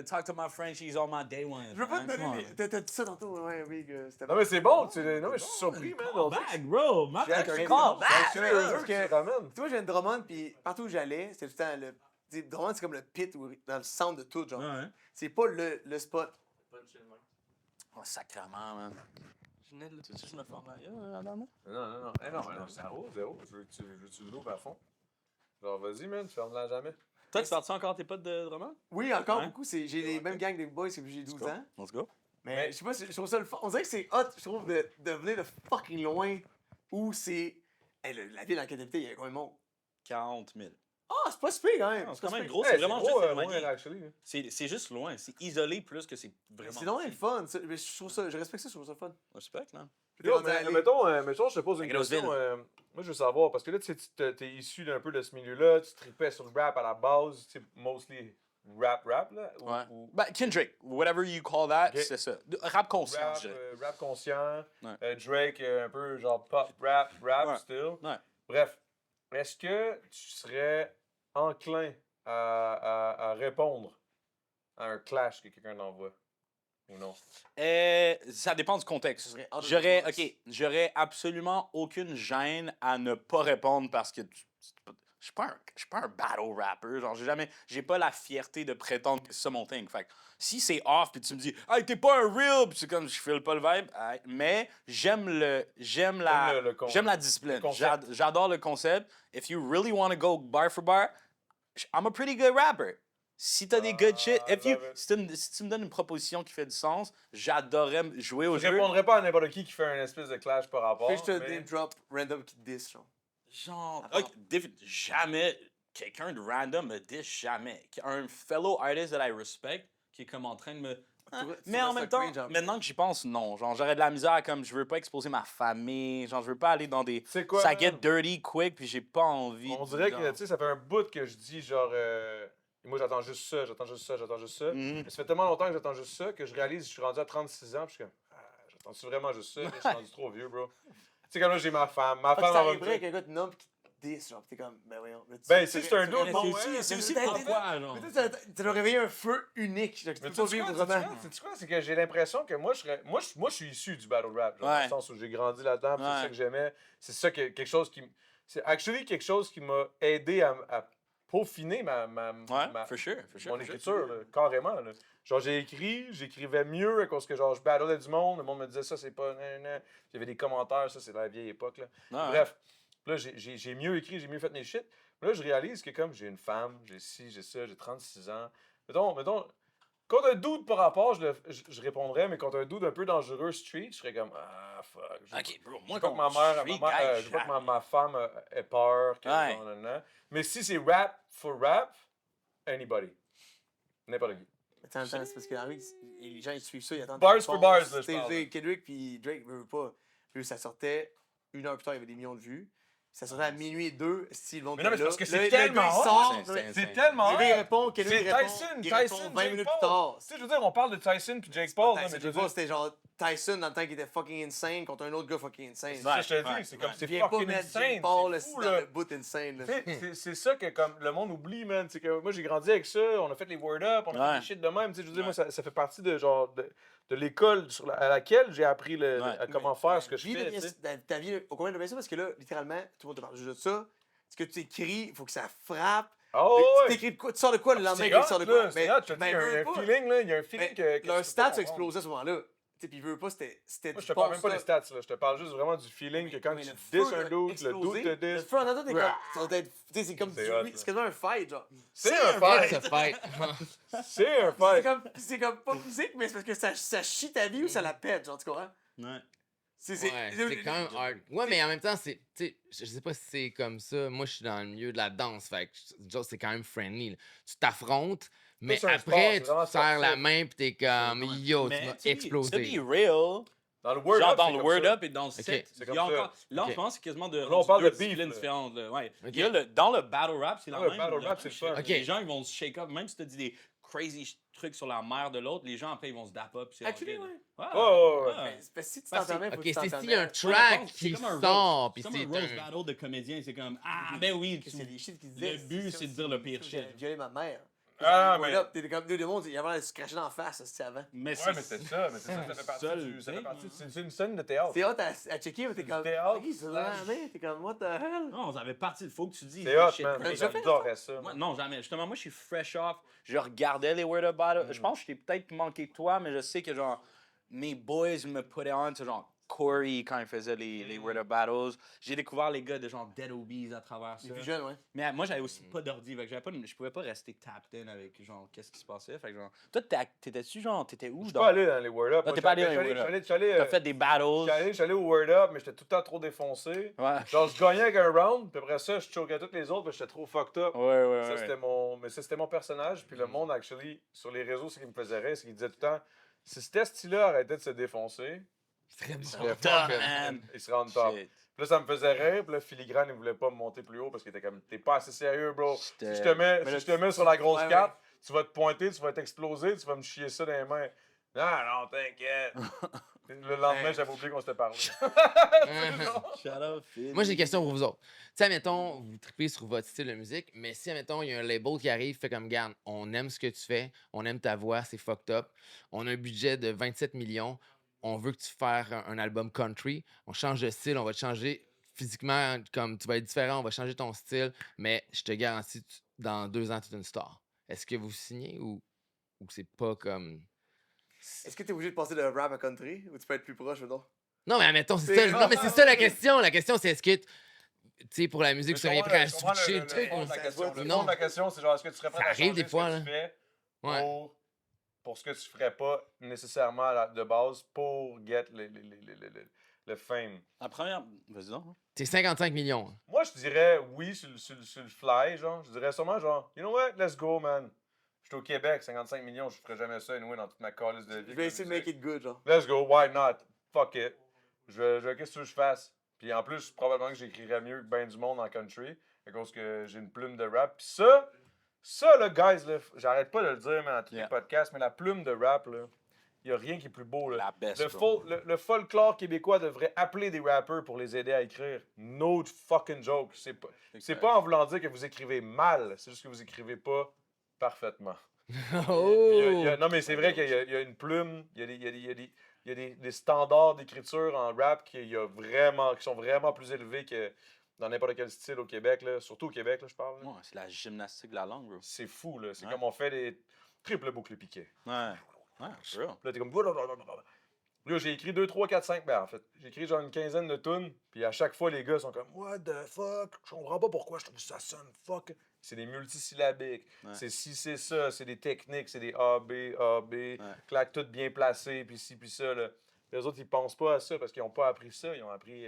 Talk to my Frenchies on my day one.
Je veux pas te
Hein, come on,
donner.
man.
T'as dit ça tantôt, ouais, oui, que c'était
Non, mais c'est bon, non, mais je suis surpris, man. on dirait que
Back, bro. Man,
J'ai
like a
actually-
call
J'ai
back.
actually-
c'est
parce
eux
que-
qui ramènent.
Tu vois, j'ai une Drummond, puis partout où j'allais, c'était tout le temps le. Tu sais, Drummond, c'est comme le pit dans le centre de tout, genre.
Ouais.
C'est pas le spot.
Oh, sacrement, man. Je venais de le tu me formes là.
Non, non, non. Eh non, non, zéro. Je veux que tu l'ouvres à fond. Genre, vas-y, man, tu fermes-la jamais.
Toi, tu parles encore tes potes de Drummond?
Oui, encore
Ouais.
beaucoup. J'ai les mêmes gangs de boys depuis que j'ai 12 ans.
Let's go.
Mais je sais pas, je trouve ça le fun. On dirait que c'est hot, je trouve, de venir de fucking loin où c'est. Hey, la ville dans laquelle t'habitais, il y a combien de monde?
40 000.
Ah, c'est pas si pire quand même.
C'est quand même
pas si
gros,
Hey,
c'est vraiment juste
gros,
éloigné.
loin, actually.
C'est juste loin. C'est isolé plus que c'est
pire.
vraiment.
C'est donc le fun. Ça. Mais je trouve ça, je respecte ça, je trouve ça fun.
Respect, man.
Puis t'es
Yo,
rendu
mais
allé-
mettons, je te pose une
Avec Roseville.
question. Moi, je veux savoir, parce que là, tu sais, t'es issu d'un peu de ce milieu-là, tu tripais sur le rap à la base, tu sais, mostly rap, là?
Ouais.
Ou
Ben, Kendrick, whatever you call that,
Ok.
c'est ça. Rap conscient,
rap,
je dirais.
rap conscient,
Ouais.
Drake, un peu genre pop, rap,
Ouais.
still.
Ouais.
Bref, est-ce que tu serais enclin à répondre à un clash que quelqu'un envoie? Ou non?
Ça dépend du contexte.
Ce serait out of
J'aurais,
the box.
ok, j'aurais absolument aucune gêne à ne pas répondre parce que je suis pas un battle rapper. Genre, j'ai pas la fierté de prétendre que c'est ça mon thing. Fait que si c'est off puis tu me dis, hey, t'es pas un real, puis c'est comme je file pas le vibe, hey, mais j'aime la
J'aime
j'aime la discipline.
le concept.
J'adore le concept. If you really want to go bar for bar, I'm a pretty good rapper. Si t'as des good shit,
Ah, love it.
si tu me donnes une proposition qui fait du sens, j'adorerais jouer au
Je
jeu.
répondrais pas à n'importe qui fait un espèce de clash par rapport.
Fais juste un
mais-
name drop random qui te diss, genre.
Genre,
Attends.
ok, jamais quelqu'un de random me dit jamais. Un fellow artist that I respect qui est comme en train de me. Hein?
Tu
Mais en
restes
même
un
temps,
cringe, genre.
maintenant que j'y pense, non. Genre, j'aurais de la misère comme je veux pas exposer ma famille. Genre, je veux pas aller dans des.
C'est quoi?
Ça get dirty quick, puis j'ai pas envie.
On dirait
genre.
que, tu sais, ça fait un bout que je dis genre. Moi, j'attends juste ça, j'attends juste ça, j'attends juste ça.
Mhm.
Mais ça fait tellement longtemps que j'attends juste ça que je réalise que je suis rendu à 36 ans, puis je suis comme. J'attends-tu vraiment juste ça? Je suis rendu trop vieux, bro. Tu sais, comme là, j'ai ma femme. Ma
Pas que
femme,
ça
elle va me
arriverait
dire.
qu'un gars te nomme pis qui te diss, genre, pis t'es comme, ben voyons. Mais
Ben, si c'est un
tu-
doute,
tu-
bon,
tu-
ouais,
C'est aussi
t'as-
pourquoi, genre.
Mais toi, tu leur réveillé un feu unique, genre, que tu
Mais
peux
tu
pas
sais
vivre
quoi,
autrement.
sais-tu quoi? C'est que j'ai l'impression que moi, je suis issu du battle rap, genre, dans
Ouais.
le sens où j'ai grandi là-dedans, puis c'est
Ouais.
ça que j'aimais. C'est ça que quelque chose qui c'est actually quelque chose qui m'a aidé à peaufiner
Ouais, for sure.
mon écriture, là, carrément. Là. Genre, j'écrivais mieux à cause que genre, je battlais du monde, le monde me disait ça, c'est pas. Nan. J'avais des commentaires, ça, c'est la vieille époque. Là. Bref, là, j'ai mieux écrit, j'ai mieux fait mes shit. Mais là, je réalise que comme j'ai une femme, j'ai ci, j'ai ça, j'ai 36 ans. Mettons Contre un dude par rapport, je répondrais, mais contre un dude un peu dangereux street, je serais comme ah fuck.
Ok, bro,
Je
moi,
veux pas que je veux pas que ma femme ait peur.
Ouais.
Genre, nan. Mais si c'est rap for rap, anybody. N'importe qui.
Attends, c'est parce que Henry, les gens ils suivent ça, ils attendent.
Bars
des
for
réponses.
bars, là, je parle,
T'sais,
là.
Kendrick puis Drake veulent pas. Puis ça sortait, 1 heure plus tard, il y avait des millions de vues. Ça sortait à minuit et 2, style
Mais non, mais c'est parce que c'est
le
tellement
gars, il
hot,
sort,
C'est tellement
le gars, il
hot.
répond, Kendrick
C'est
répond,
Tyson,
il répond
Tyson,
20
Jake
minutes
Paul.
plus tard.
Tu sais, je veux dire, on parle de Tyson puis Jake Paul, là, mais je veux dire,
C'était genre Tyson dans le temps qui était fucking insane contre un autre gars fucking insane.
c'est ça que je te
Ouais,
dis, c'est comme, c'est
Viens pas
fucking
mettre
insane,
Jake Paul
c'est
là,
fou,
dans
là.
le bout insane. Là.
Tu sais, c'est ça que comme le monde oublie, man. C'est que moi j'ai grandi avec ça, on a fait les word up, on a fait
Ouais.
des shit de même. Tu sais, je veux dire, moi ça fait partie de genre de l'école à laquelle j'ai appris à comment faire ce que je
Vie,
fais. Tu sais.
ta vie, au combien de bien ça? Parce que là, littéralement, tout le monde te parle juste de ça. Ce que tu écris, il faut que ça frappe.
Oh
Tu
ouais.
t'écris de quoi? Tu sors de quoi le lendemain
C'est
quand tu sors de
hot,
quoi?
là, c'est hot, je te dis, il y a
veux
un
pas.
feeling là, il y a un feeling
Mais
que
leurs
tu peux
stats
pas comprendre.
explosaient à ce moment-là. Tu sais, puis veux pas, c'était
Moi,
du
je te parle même pas
post,
des stats, là. Je te parle juste vraiment du feeling que quand
Mais
tu
le
dis
feu
un
a
dude, le
explosé.
dude te
Le
dit.
feu en attendant, t'es comme. Ça doit être. Tu sais, c'est comme.
C'est
du-
hot, là.
C'est quasiment un fight, genre.
C'est un fight!
Ça fight.
C'est un
C'est
fight!
comme pas physique, mais c'est parce que ça chie ta vie ou ça la pète, genre, tu comprends?
Ouais.
Ouais, c'est quand même hard. Ouais, mais en même temps, c'est, tu sais, je sais pas si c'est comme ça. Moi, je suis dans le milieu de la danse, fait que genre, c'est quand même friendly. Là. Tu t'affrontes, mais
c'est un sport,
après,
c'est
tu
vraiment
te serres la
sportif.
main pis t'es comme, yo, tu vas
to
exploser.
be real,
Dans le word
genre
up,
dans
c'est
le
comme
word
ça.
up et dans le set,
c'est
il
comme
y a
ça.
encore. Là, en
Ok.
ce moment, c'est quasiment de.
Là, on parle de beef,
disciplines
là.
différentes. Là. Ouais.
Ok.
Il y a dans le battle rap, c'est la
Ah, le
même.
battle
là.
rap, c'est le fun.
Ok.
Les gens, ils vont se shake up. Même si tu dis des crazy trucs sur la mère de l'autre, les gens, après, ils vont se dap up. c'est
Actually,
ok, là.
ouais.
Ouais.
Mais c'est parce que si tu
Parce que-
t'entends bien, faut
Ok,
que tu
c'est
t'entends
s'il y a un
bien.
track
C'est
qui
comme un
sort,
roast.
pis
C'est
c'est
comme un roast
un.
battle de comédiens. C'est comme, ah, ben oui,
C'est des shit qu'ils disaient.
le but, c'est de dire le pire shit.
J'ai violé ma mère.
Ah,
Word
mais-
up, t'étais comme deux démons, il y avait se cracher dans la face, c'était avant.
Mais
Ouais, mais c'est ça, ça fait partie
seul,
du. Ça fait
tu sais.
partie. C'est une scène de théâtre.
C'est hot à checker, mais t'es comme.
théâtre,
Ok, c'est vraiment, t'es comme, what the hell?
Non, on avait parti. Il faut que tu dises.
C'est hot,
shit
man.
crazy.
J'adorais ça.
Moi, non, jamais. Justement, moi, je suis fresh off. Je regardais les Word Up Battle. Je pense que je t'ai peut-être manqué de toi, mais je sais que, genre, mes boys me putaient on, tu sais, genre, Corey, quand il faisait les Word Up Battles. J'ai découvert les gars de, genre, Dead Obies à travers ça.
Les plus jeunes, ouais.
Mais moi, j'avais aussi pas d'ordi. Fait que je pouvais pas rester tapped in avec, genre, qu'est-ce qui se passait. Fait que, genre, toi, t'étais-tu, genre, t'étais où?
Je suis pas allé dans les Word Up.
Ah, t'es pas allé dans les Word Up. T'as fait des battles.
J'allais au Word Up, mais j'étais tout le temps trop défoncé.
Ouais.
Genre, je gagnais avec un round, puis après ça, je choquais tous les autres, puis j'étais trop fucked up.
Ouais.
Ça, c'était mon personnage. Puis le monde, actually, sur les réseaux, ce qui me faisait rire, c'est qu'il disait tout le temps si cet esti-là arrêtait de se défoncer, il serait fucking- il serait on top.
Shit.
Puis là, ça me faisait rire. Puis là, Filigrane, il voulait pas me monter plus haut parce qu'il était comme t'es pas assez sérieux, bro. Si je te mets sur la grosse
Ouais,
carte, tu vas te pointer, tu vas t'exploser, tu vas me chier ça dans les mains. Non, t'inquiète. Le lendemain, j'avais oublié qu'on s'était parlé.
Shut up, Phil.
Moi, j'ai une question pour vous autres. Tu sais, admettons, vous tripez sur votre style de musique, mais si, admettons, il y a un label qui arrive, fait comme, garde, on aime ce que tu fais, on aime ta voix, c'est fucked up, on a un budget de 27 millions, on veut que tu fasses un album country, on change de style, on va te changer physiquement, comme tu vas être différent, on va changer ton style, mais je te garantis, dans 2 ans, tu es une star. Est-ce que vous signez ou c'est pas comme...
Est-ce que t'es obligé de passer de rap à country ou tu peux être plus proche, mettons?
Non, mais admettons, c'est
C'est-
ça. Non, mais c'est ça la question. La question, c'est est-ce que, tu sais, pour la musique, vous seriez prêt à
Je comprends
switcher le truc?
fond
ou-
de la question. Le
Non.
fond de la question, c'est genre, est-ce que tu serais prêt
Ça
à
arrive
changer
des fois,
ce que
là.
tu fais
Ouais.
pour ce que tu ferais pas nécessairement de base pour get le fame?
La première. Vas-y donc.
C'est 55 millions.
Moi, je dirais oui sur le fly, genre. Je dirais sûrement, genre, you know what, let's go, man. Je suis au Québec, 55 millions, je ferais jamais ça, anyway, dans toute ma calice de vie.
Je vais essayer de make it good, genre.
Let's go, why not? Fuck it. Qu'est-ce que tu veux que je fasse? Puis en plus, probablement que j'écrirais mieux que ben du monde en country, à cause que j'ai une plume de rap. Puis ça, là, guys, là, j'arrête pas de le dire, mais dans tous les podcasts, mais la plume de rap, là, y a rien qui est plus beau, là.
La best.
Le folklore québécois devrait appeler des rappeurs pour les aider à écrire. No fucking joke. C'est pas en voulant dire que vous écrivez mal, c'est juste que vous écrivez pas parfaitement.
Oh!
Non, mais c'est vrai qu'il y a une plume, il y a des standards d'écriture en rap qui sont vraiment plus élevés que dans n'importe quel style au Québec, là. Surtout au Québec, là, je parle. là.
Ouais, c'est la gymnastique de la langue, bro.
C'est fou, là. C'est
Ouais.
comme on fait des triples boucles piquées.
Ouais. Ouais, bro.
Là, t'es comme. Là, j'ai écrit 2, 3, 4, 5. Ben, en fait, j'ai écrit genre une quinzaine de tunes. Puis à chaque fois, les gars sont comme What the fuck? Je comprends pas pourquoi je trouve que ça sonne fuck. C'est des multisyllabiques.
Ouais.
C'est si, c'est ça. C'est des techniques. C'est des A, B. Claque tout bien placé. Puis ci, puis ça. Là. Les autres, ils pensent pas à ça parce qu'ils ont pas appris ça. Ils ont appris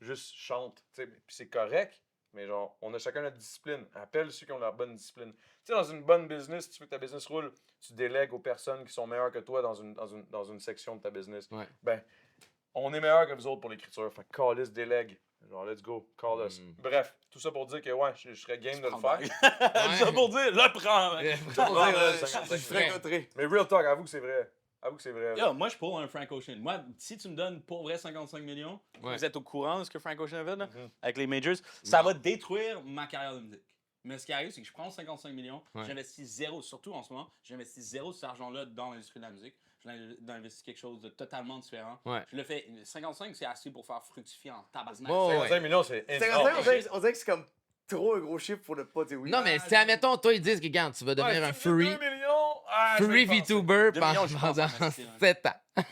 juste chante. Puis c'est correct. Mais genre, on a chacun notre discipline. Appelle ceux qui ont leur bonne discipline. Tu sais, dans une bonne business, tu veux que ta business roule, tu délègues aux personnes qui sont meilleures que toi dans une section de ta business.
Ouais.
Ben, on est meilleurs que vous autres pour l'écriture. Fait que call us, délègue. Genre, let's go, call us. Bref, tout ça pour dire que ouais, je serais game de le faire.
Tout ça pour dire, le prends!
Je ferais contrer.
Mais real talk, avoue que c'est vrai. Avoue que c'est vrai.
Yo, moi, je suis pour un Frank Ocean. Moi, si tu me donnes pour vrai 55 millions,
Ouais.
vous êtes au courant de ce que Frank Ocean a fait là,
Mhm.
avec les majors, ça
Non.
va détruire ma carrière de musique. Mais ce qui arrive, c'est que je prends 55 millions,
Ouais.
j'investis zéro, surtout en ce moment, j'investis zéro de cet argent-là dans l'industrie de la musique. J'investis quelque chose de totalement différent.
Ouais.
Je le fais. 55, c'est assez pour faire fructifier en tabarnak.
Ouais, ouais.
55 millions, c'est
55,
énorme.
on dirait que c'est comme trop un gros chiffre pour ne pas dire oui.
Non, mais si, admettons, toi, ils disent que, regarde, tu vas devenir un free,
2 millions. Ah, je vais
free
y penser.
VTuber
2 millions, je pense,
pendant
en réalité, ouais.
7 ans.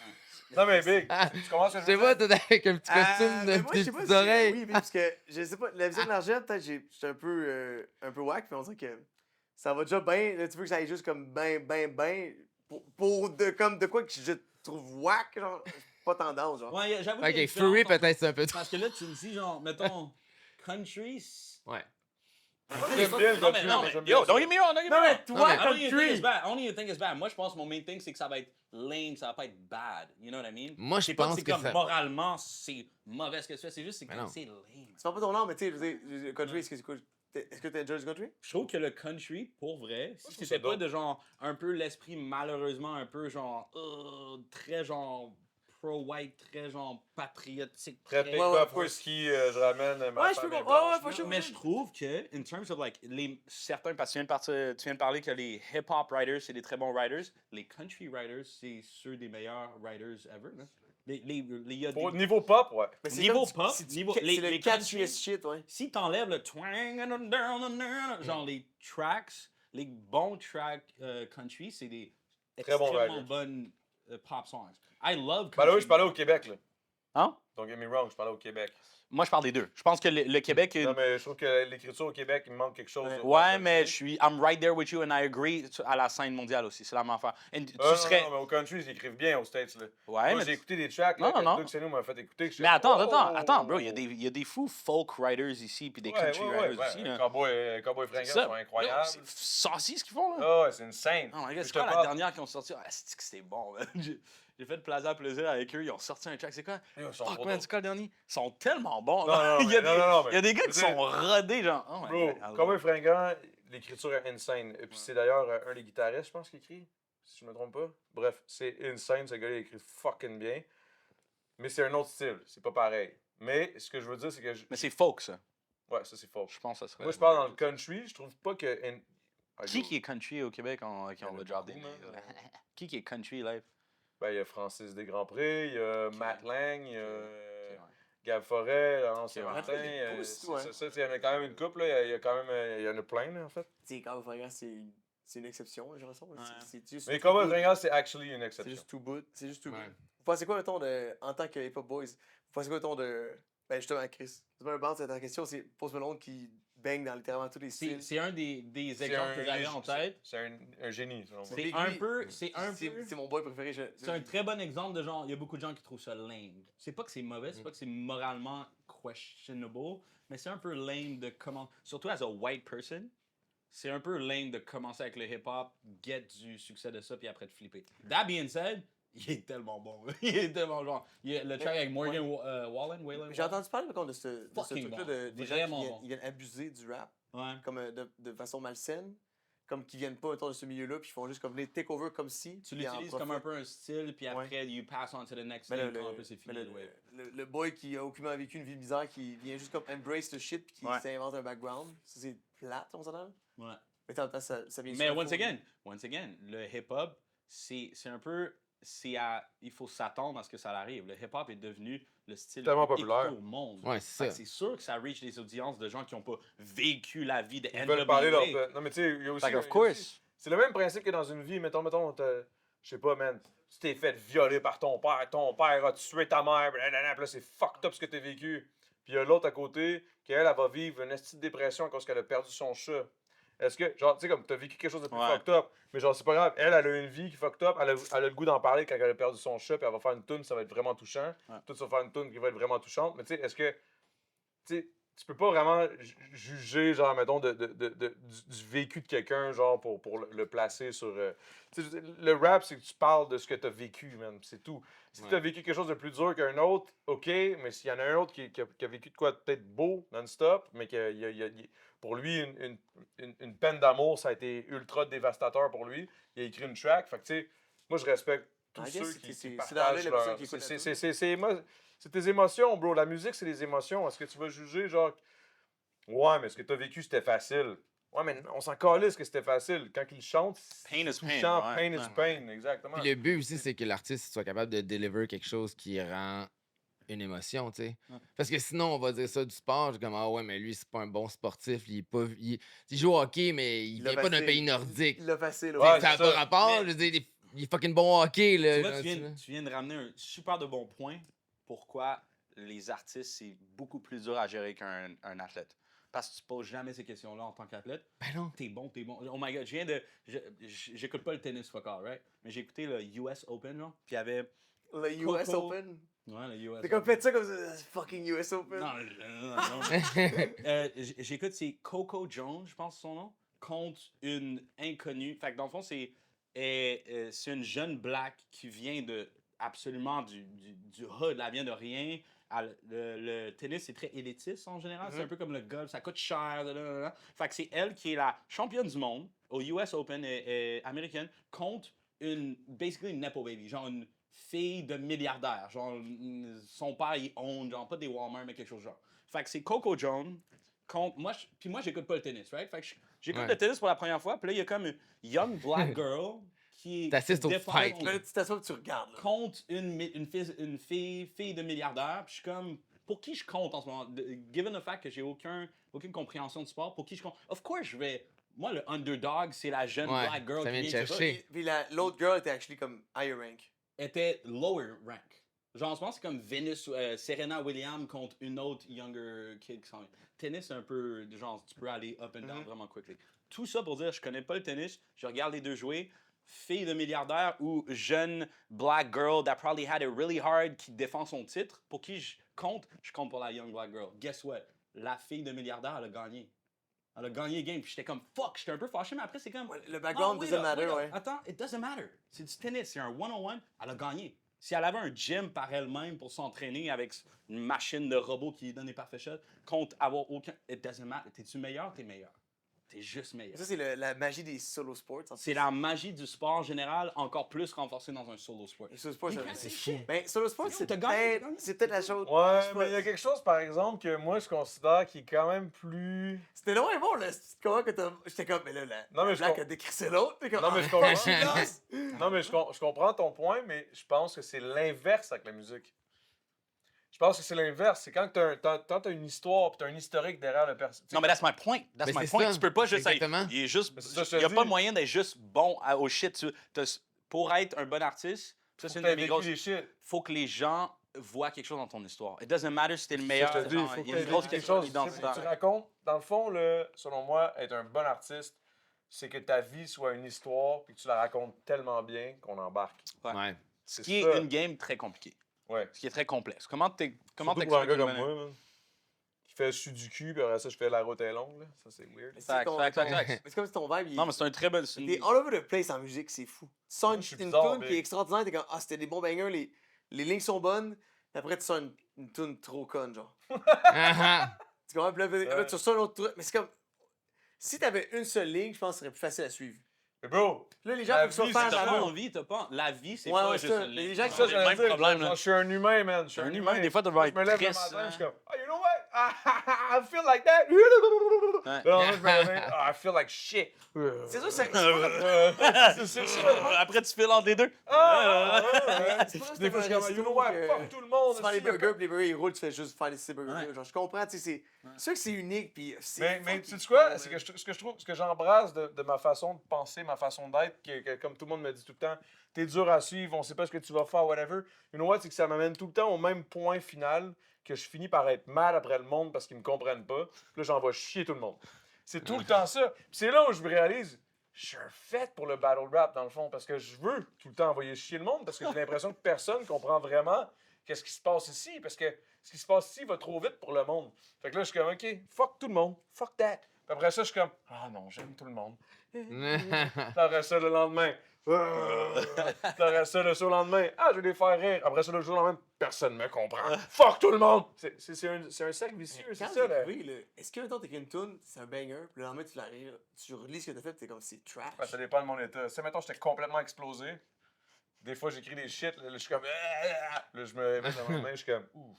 Non, mais Big,
Ah,
tu commences à
Je sais pas, toi, avec un petit costume
mais
de
moi, je sais pas
petites
si-
oreilles.
Oui, parce que je sais pas, la musique de l'argent, peut-être j'étais un peu whack, mais on dirait que ça va déjà bien. Là, tu veux que ça aille juste comme ben, pour de quoi que je trouve whack, genre, pas tendance, genre.
Ouais, j'avoue qu'il y a une
Ok, free,
différence entre-
peut-être, c'est un peu trop.
Parce que là, tu me dis, genre, mettons, country.
Ouais.
J'aime bien le
Non, mais,
country,
non,
moi,
mais,
j'aime
yo,
bien ça.
don't get me wrong, don't get me
Non, mais
wrong.
toi,
Non, mais-
I don't even think
country!
it's bad. I don't even think it's bad. Moi, je pense que mon main thing, c'est que ça va être lame, ça va pas être bad. You know what I mean?
Moi, je
C'est pas
pense
c'est
que
comme
ça-
moralement, c'est mauvais ce que tu fais. C'est juste c'est
Mais
Ben
comme
non.
c'est lame.
C'est pas ton nom, mais tu sais, je veux dire, le country, est-ce que c'est quoi? Est-ce que t'enjoy du country?
Je trouve que le country, pour vrai, si
trouve
c'était
ça
pas
dope.
de genre un peu l'esprit malheureusement un peu genre très genre pro-white, très genre patriotique,
Très pick
ouais,
up,
ouais.
whisky, je ramène ma
Ouais, je
femme
peux
est
comprendre.
blanche.
Ouais, ouais, for sure.
Mais je trouve que, in terms of like, certains, parce que tu viens de parler que les hip-hop writers, c'est des très bons writers, les country writers, c'est ceux des meilleurs writers ever. Là. Il y a
Pour
des-
niveau pop, ouais.
Mais c'est
Niveau
comme du-
pop,
c'est du-
niveau-
c'est
les
le
country-
catchiest shit, ouais.
Si t'enlèves le twang, genre les tracks, les bons tracks country, c'est des
Très bons
extrêmement
writers.
bonnes pop songs. I love country.
Bah là, oui, je parlais au Québec, là.
Hein?
Don't get me wrong, je parlais au Québec.
Moi, je parle des deux. Je pense que le Québec...
Non, mais je trouve que l'écriture au Québec, il me manque quelque chose.
Ouais, mais je suis... I'm right there with you and I agree à la scène mondiale aussi. C'est la même affaire. And tu serais...
Non, mais au country, ils écrivent bien aux States, là.
Ouais,
Moi,
mais...
j'ai écouté des tracks, là,
Non, non,
que
non.
Doug Seno m'a fait écouter.
Mais attends,
Oh!
attends, bro. Il y a des fous folk writers ici, puis des country writers
ouais,
aussi. là.
Cowboy
C'est
Fringant
ça.
sont incroyables.
Yo, c'est saucy ce qu'ils font, là.
Ah ouais, c'est insane.
Oh my God,
Je
c'est
te
quoi la
parle.
dernière qu'ils ont sorti? Ah, c'est que c'était bon, man. J'ai fait Plaza Plaisir avec eux, ils ont sorti un track. C'est quoi?
Ils sont
Fuck,
trop
man,
dope.
c'est quoi le dernier? Ils sont tellement bons.
Non,
là.
non,
il, y a
mais-
des,
non,
il y a des gars
je
qui
veux dire-
sont rodés, genre. Oh my
Bro,
God.
Cowboy Fringant, l'écriture est insane. Et puis c'est d'ailleurs un des guitaristes, je pense, qui écrit, si je me trompe pas. Bref, c'est insane, ce gars-là, il écrit fucking bien. Mais c'est un autre style, c'est pas pareil. Mais ce que je veux dire, c'est que...
Mais c'est folk, ça.
Ouais, ça c'est faux.
Je pense que ça serait.
Moi, je parle dans le country, je trouve pas que...
Qui est country au Québec qui on
Il y en
va
a
drop des
beaucoup,
names?
man.
Qui est country live?
Ben, il y a Francis Desgrands-Pré, il y a Matt Lang, il y a
Ok, ouais.
Gab Forêt, Laurent Saint-Martin.
Ouais, il y a beaucoup aussi, ouais.
Il y en a quand même une couple, là. Il y a quand même... Il y en a plein, là, en fait.
Tu sais, Cowboy Fringant, c'est une exception, j'ai l'impression.
Ouais.
C'est juste.
Mais
too
Cowboy
good.
Fringant, c'est actually une
C'est
exception.
juste tout bout. C'est juste tout
Ouais.
good. Vous pensez quoi, mettons, en tant que Hip Hop Boys, vous pensez quoi, mettons, de. Ben, justement, Chris. C'est pas un band, c'est ta question, c'est Post Malone qui baigne dans littéralement tous les styles.
C'est un des
C'est
exemples que j'avais en tête.
C'est un génie, selon moi.
C'est
Big
un
Lee,
peu. C'est
mon boy préféré.
C'est un très bon exemple de genre, il y a beaucoup de gens qui trouvent ça lame. C'est pas que c'est mauvais, c'est pas que c'est moralement questionable, mais c'est un peu lame de comment, surtout as a white person, c'est un peu lame de commencer avec le hip-hop, get du succès de ça, puis après de flipper. That being said, il est tellement bon. Il est tellement genre. Le track avec Morgan Wallen.
J'ai entendu parler, par contre, de ce
Fucking
truc-là,
bon.
des gens
Vraiment
qui
bon.
ils viennent abuser du rap,
Ouais.
comme de façon malsaine, comme qui viennent pas, mettons, de ce milieu-là, puis ils font juste comme venir take over comme si.
Tu
puis en
l'utilises comme un
profitent.
peu un style, puis
Ouais.
après, you pass on to the next
Mais
thing
là,
quand un peu c'est fini.
mais
ouais.
le boy qui a aucunement vécu une vie de misère, qui vient juste comme embrace le shit, puis qui
Ouais.
s'invente un background, ça c'est plate, on s'entend?
Ouais.
Mais en même temps, ça vient
Mais
super
once
faux.
again, le hip-hop, c'est un peu. Il faut s'attendre à ce que ça arrive. Le hip-hop est devenu le style
Tellement
le plus
populaire.
écouté au monde.
Ouais,
Fait
c'est
que
ça.
c'est sûr que ça reach des audiences de gens qui n'ont pas vécu la vie de
Ils
NWA.
veulent parler leur... Non, mais tu sais, il y a aussi...
Fait que, of
il y a aussi-
course.
C'est le même principe que dans une vie. Mettons, je sais pas, man, tu t'es fait violer par ton père a tué ta mère, blablabla, puis là, c'est fucked up ce que t'as vécu. Puis il y a l'autre à côté, qu'elle, elle va vivre une petite dépression parce qu'elle a perdu son chat. Est-ce que, genre, tu sais, comme t'as vécu quelque chose de plus
Ouais.
fucked up, mais genre, c'est pas grave, elle a une vie qui est fucked up, elle a le goût d'en parler quand elle a perdu son chat, puis elle va faire une tune, ça va être vraiment touchant.
Ouais.
Toi, tu vas faire une tune qui va être vraiment touchante, mais tu sais, est-ce que, tu sais, tu peux pas vraiment juger, genre, mettons, du vécu de quelqu'un, genre, pour le placer sur. Tu sais, le rap, c'est que tu parles de ce que tu as vécu, man. C'est tout. Si tu as vécu quelque chose de plus dur qu'un autre, OK, mais s'il y en a un autre qui a vécu de quoi de peut-être beau, non-stop, mais pour lui, une peine d'amour, ça a été ultra dévastateur pour lui, il a écrit une track. Fait que, tu sais, moi, je respecte tous
I guess
ceux qui
c'est dans
partagent
la
leur...
personne qui écoute la
C'est tes émotions, bro. La musique, c'est les émotions. Est-ce que tu vas juger, genre, ouais, mais ce que tu as vécu, c'était facile. Ouais, mais on s'en calisse que c'était facile. Quand il chante,
Pain is pain,
chante
ouais.
pain is pain, exactement.
Puis le but aussi, c'est que l'artiste soit capable de deliver quelque chose qui rend une émotion, tu sais.
Ouais.
Parce que sinon, on va dire ça du sport, je suis comme, ah ouais, mais lui, c'est pas un bon sportif, il est pas... Il joue au hockey, mais il
Il l'a
vient pas d'un
facile.
pays nordique.
Il l'a facile,
Ouais,
Ça n'a
c'est
pas
ça.
rapport,
Mais-
je veux dire, il est fucking bon au hockey, là.
Tu vois,
genre,
tu viens de ramener un super de bon point. Pourquoi les artistes, c'est beaucoup plus dur à gérer qu'un athlète. Parce que tu poses jamais ces questions-là en tant qu'athlète.
Ben non.
T'es bon, t'es bon. Oh my god, j'écoute pas le tennis fuck all, right? Mais j'ai écouté le US Open, genre. Puis il y avait.
Le US
Coco.
Open.
Ouais, le US
T'es comme
Open.
fait ça comme ça. Fucking US Open.
Non, non. J'écoute, c'est Coco Jones, je pense son nom, contre une inconnue. Fait que dans le fond, c'est une jeune black qui vient de absolument du hood, elle vient de rien. Le tennis, c'est très élitiste en général. C'est un peu comme le golf, ça coûte cher. Fait que c'est elle qui est la championne du monde au US Open américaine contre basically une Nepo Baby, genre une fille de milliardaire. Genre, son père, il own, genre pas des Walmart, mais quelque chose genre. Fait que c'est Coco Jones contre. Puis moi, j'écoute pas le tennis, right? Fait que j'écoute
Ouais.
le tennis pour la première fois, puis là, il y a comme une young black girl qui
T'assistes au
défend
fight,
Là, tu t'assois et tu regardes. Là.
contre une fille de milliardaire, puis je suis comme, pour qui je compte en ce moment? Given the fact que j'ai aucune compréhension du sport, pour qui je compte? Of course, moi, le underdog, c'est la jeune
Ouais,
black girl
ça
qui
vient de
vient de
chercher.
Puis l'autre girl était actually comme higher rank.
était lower rank. Genre, en ce moment, c'est comme Venus, Serena Williams contre une autre younger kid qui s'en tennis, c'est un peu, genre, tu peux aller up and down vraiment quickly. Tout ça pour dire, je connais pas le tennis, je regarde les deux jouer. Fille de milliardaire ou jeune black girl that probably had it really hard qui défend son titre. Pour qui je compte pour la young black girl. Guess what? La fille de milliardaire, elle a gagné. Elle a gagné le game. Puis j'étais comme fuck, j'étais un peu fâché, mais après c'est comme.
Ouais, le background
wait
doesn't
up,
matter,
wait up.
ouais.
Attends, it doesn't matter. C'est du tennis, c'est un one-on-one. Elle a gagné. Si elle avait un gym par elle-même pour s'entraîner avec une machine de robot qui lui donne des parfaits shots, contre avoir aucun. It doesn't matter. T'es-tu meilleur? T'es meilleur. T'es juste meilleur.
Ça, c'est la magie des solo sports. en
C'est
plus.
la magie du sport en général, encore plus renforcée dans un solo sport.
Les solo sports,
Mais
ça-
quand c'est
c'est
shit.
Ben, solo sports,
Yo,
c'est
t'as gagné,
peut-être
t'as gagné.
c'est peut-être la chose.
Ouais,
je sais
mais
pas.
il y a quelque chose, par exemple, que moi, je considère qui est quand même plus...
C'était loin bon, là. Comment que t'as. J'étais comme, mais là,
Non, mais
la
je
blague
com-
a décrissé l'autre. T'es comme,
Non, mais je
ah,
comprends.
chinoise.
Non, mais je comprends ton point, mais je pense que c'est l'inverse avec la musique. Je pense que c'est l'inverse. C'est quand t'as une histoire puis t'as un historique derrière le personnage.
Non, mais that's my point. That's
Mais
my
c'est
point.
ça.
Tu peux pas juste être.
Exactement.
Il est juste.
Mais c'est ça que je te
Il y a
dis.
pas moyen d'être juste bon au shit. Pour être un bon artiste, ça c'est une de mes
vécu
grosses.
des shit.
Faut que les gens voient quelque chose dans ton histoire. It doesn't matter si t'es le
Ça,
meilleur.
je te dis,
genre,
il faut
il
que
y a une
tu
grosse
quelque
question
chose. Tu
identitaire.
racontes, dans le fond, là, selon moi, être un bon artiste, c'est que ta vie soit une histoire puis que tu la racontes tellement bien qu'on embarque.
Ouais.
Ce qui
ça.
est une game très compliquée.
Ouais.
Ce qui est très complexe. Comment
Surtout
t'expliques
pour un gars
une
comme
bonne-
moi, man, qui fait du cul, puis après ça, je fais la route est longue. Là. Ça, c'est weird.
Mais c'est
Facts,
ton-
facts,
ton-
facts.
mais c'est comme si ton vibe, il
Non, mais c'est un très bon.
t'es all over the place en musique, c'est fou. Tu sors
Moi, je suis
une
bizarre,
tune
mais-
qui est extraordinaire, t'es comme, ah, c'était des bons bangers, les lignes sont bonnes, puis après, tu sors une tune trop conne, genre.
Ah,
Tu comprends? Puis là, après,
Ouais.
tu ressors un autre truc. Mais c'est comme, si t'avais une seule ligne, je pense que ce serait plus facile à suivre.
Mais bro,
Là, les gens
La
peuvent soit
vie,
faire de
c'est
la
T'as pas
mode.
envie, t'as pas. La vie, c'est
Ouais,
pas
ouais,
juste.
ça. Les gens qui
ça,
sont
j'ai
j'allais
le même
dire,
problème.
genre, je suis un humain, man. Je suis
Un
un
humain,
humain.
des fois, tu vas
Je me
être
lève le
triste,
matin,
hein.
je suis comme, ah, you know what? I feel like that. Le lendemain, je me réveille, I feel like shit.
C'est sûr, c'est
C'est ça.
Après, tu files entre les deux.
c'est pas
Des fois, je suis comme, you know what, fuck tout le monde.
Tu prends les
si, le
burgers, puis les burgers ils roulent, tu fais juste faire les burgers.
Ouais.
Genre, je comprends, tu sais, c'est sûr que c'est unique, puis c'est.
Mais tu
fucking
sais quoi?
cool,
C'est
man.
que ce que je trouve, ce que j'embrasse de ma façon de penser, ma façon d'être, que comme tout le monde me dit tout le temps, t'es dur à suivre, on sait pas ce que tu vas faire, whatever. You know what? C'est que ça m'amène tout le temps au même point final, que je finis par être mal après le monde parce qu'ils me comprennent pas. Puis là, j'envoie chier tout le monde. C'est tout le temps ça. Puis c'est là où je me réalise, je suis un fait pour le battle rap, dans le fond, parce que je veux tout le temps envoyer chier le monde, parce que j'ai l'impression que personne comprend vraiment qu'est-ce qui se passe ici, parce que ce qui se passe ici va trop vite pour le monde. Fait que là, je suis comme, OK, fuck tout le monde, fuck that. Puis après ça, je suis comme, ah non, j'aime tout le monde. Puis après ça, le lendemain, puis après ça, le lendemain, ah, je vais les faire rire. Après ça, le jour lendemain, personne me comprend. Fuck tout le monde! C'est un cercle vicieux, c'est
Quand
ça, là.
t'écris, là, est-ce que, mettons, t'écris une tune, c'est un banger, puis le lendemain, tu l'arrives, tu relis ce que t'as fait, puis t'es comme, c'est trash.
Ouais, ça dépend de mon état. Si, mettons, j'étais complètement explosé, des fois, j'écris des shit, là, je suis comme, là, je me réveille dans ma main, je suis comme, ouf.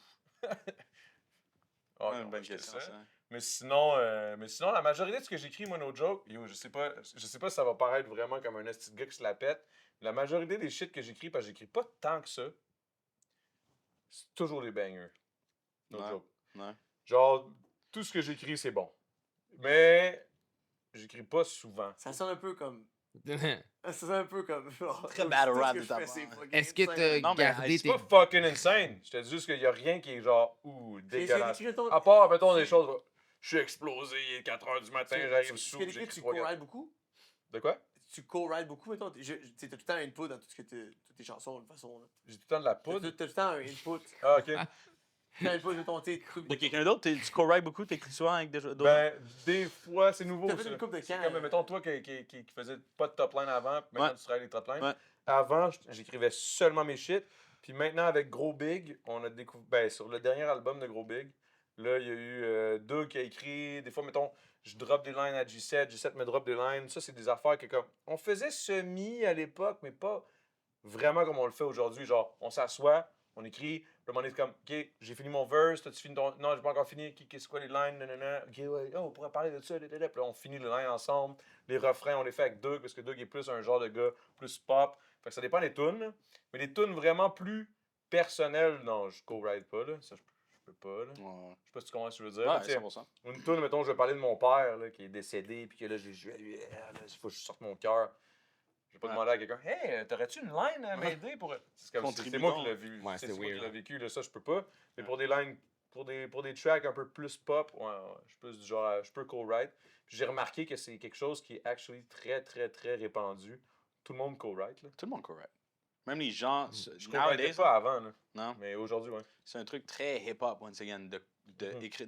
Oh,
Ouais,
non,
une bonne
j'étais
question,
ça.
ça.
Mais sinon, la majorité de ce que j'écris, moi, no joke, yo, je sais pas si ça va paraître vraiment comme un esti de gars qui se la pète. La majorité des shit que j'écris, parce que j'écris pas tant que ça, c'est toujours des bangers. No
Ouais.
joke.
Ouais.
Genre, tout ce que j'écris, c'est bon. Mais j'écris pas souvent.
Ça sonne un peu comme. Ça sonne un peu comme.
Très battle
tout ce
rap
que
de
je
ta
fais,
part.
c'est fucking
Est-ce que t'as
Non, mais
gardé
C'est
tes...
pas fucking insane. Je te dis juste qu'il y a rien qui est genre, dégueulasse.
Écris ton.
À part, mettons, des choses, je suis explosé, il est 4 h du matin, j'arrive sous,
Tu
j'écris
tu
3 gars.
co-write beaucoup?
De quoi?
Tu co-write beaucoup, mettons. Tu sais, t'as tout le temps un input dans tout ce que toutes tes chansons, de toute façon. Là.
J'ai tout le temps de la
T'as
poudre.
tout le temps un input.
Ah, ok.
T'as un input de ton thé.
De quelqu'un d'autre, tu co-write beaucoup, t'écris souvent avec d'autres.
Ben, des fois, c'est nouveau.
T'as fait
Ça.
une coupe de
C'est
camp.
comme, mettons, toi qui faisais pas de top line avant, puis maintenant
Ouais.
tu travailles les top lines.
Ouais.
Avant, j'écrivais seulement mes shit. Puis maintenant, avec Gros Big, on a découvert. Ben, sur le dernier album de Gros Big, là, il y a eu Doug qui a écrit. Des fois, mettons, je drop des lines à G7, G7 me drop des lines. Ça, c'est des affaires que, comme. On faisait semi à l'époque, mais pas vraiment comme on le fait aujourd'hui. Genre, on s'assoit, on écrit. Le moment donné, c'est comme, OK, j'ai fini mon verse, t'as-tu fini ton. Non, j'ai pas encore fini. Qu'est-ce quoi les lines? Nanana. OK, ouais, oh, on pourrait parler de ça. Puis là, on finit les lines ensemble. Les refrains, on les fait avec Doug, parce que Doug est plus un genre de gars plus pop. Fait que ça dépend des tunes. Là. Mais les tunes vraiment plus personnelles, non, je co-write pas, là. Ça, je peux pas, là.
Ouais,
Je sais pas si tu comprends ce que je veux dire.
ouais,
Tu sais,
100%.
une tune, mettons, je vais parler de mon père, là, qui est décédé, puis que là, il faut que je sorte mon cœur. Je vais pas
Ouais.
demander à quelqu'un, hey, t'aurais-tu une line à m'aider pour. C'est comme c'est moi qui l'ai vu.
Ouais,
c'est
c'est
moi qui
weird.
l'ai vécu, là, ça, je peux pas. Mais pour des lines, pour des tracks un peu plus pop, ouais, je suis plus du genre, je peux co-write. Puis j'ai remarqué que c'est quelque chose qui est actually très, très, très répandu. Tout le monde co-write, là.
Tout le monde co-write. Même les gens.
Je co-writais pas avant, là.
Non.
Mais aujourd'hui, ouais.
C'est un truc très hip-hop, once again.
Mhm.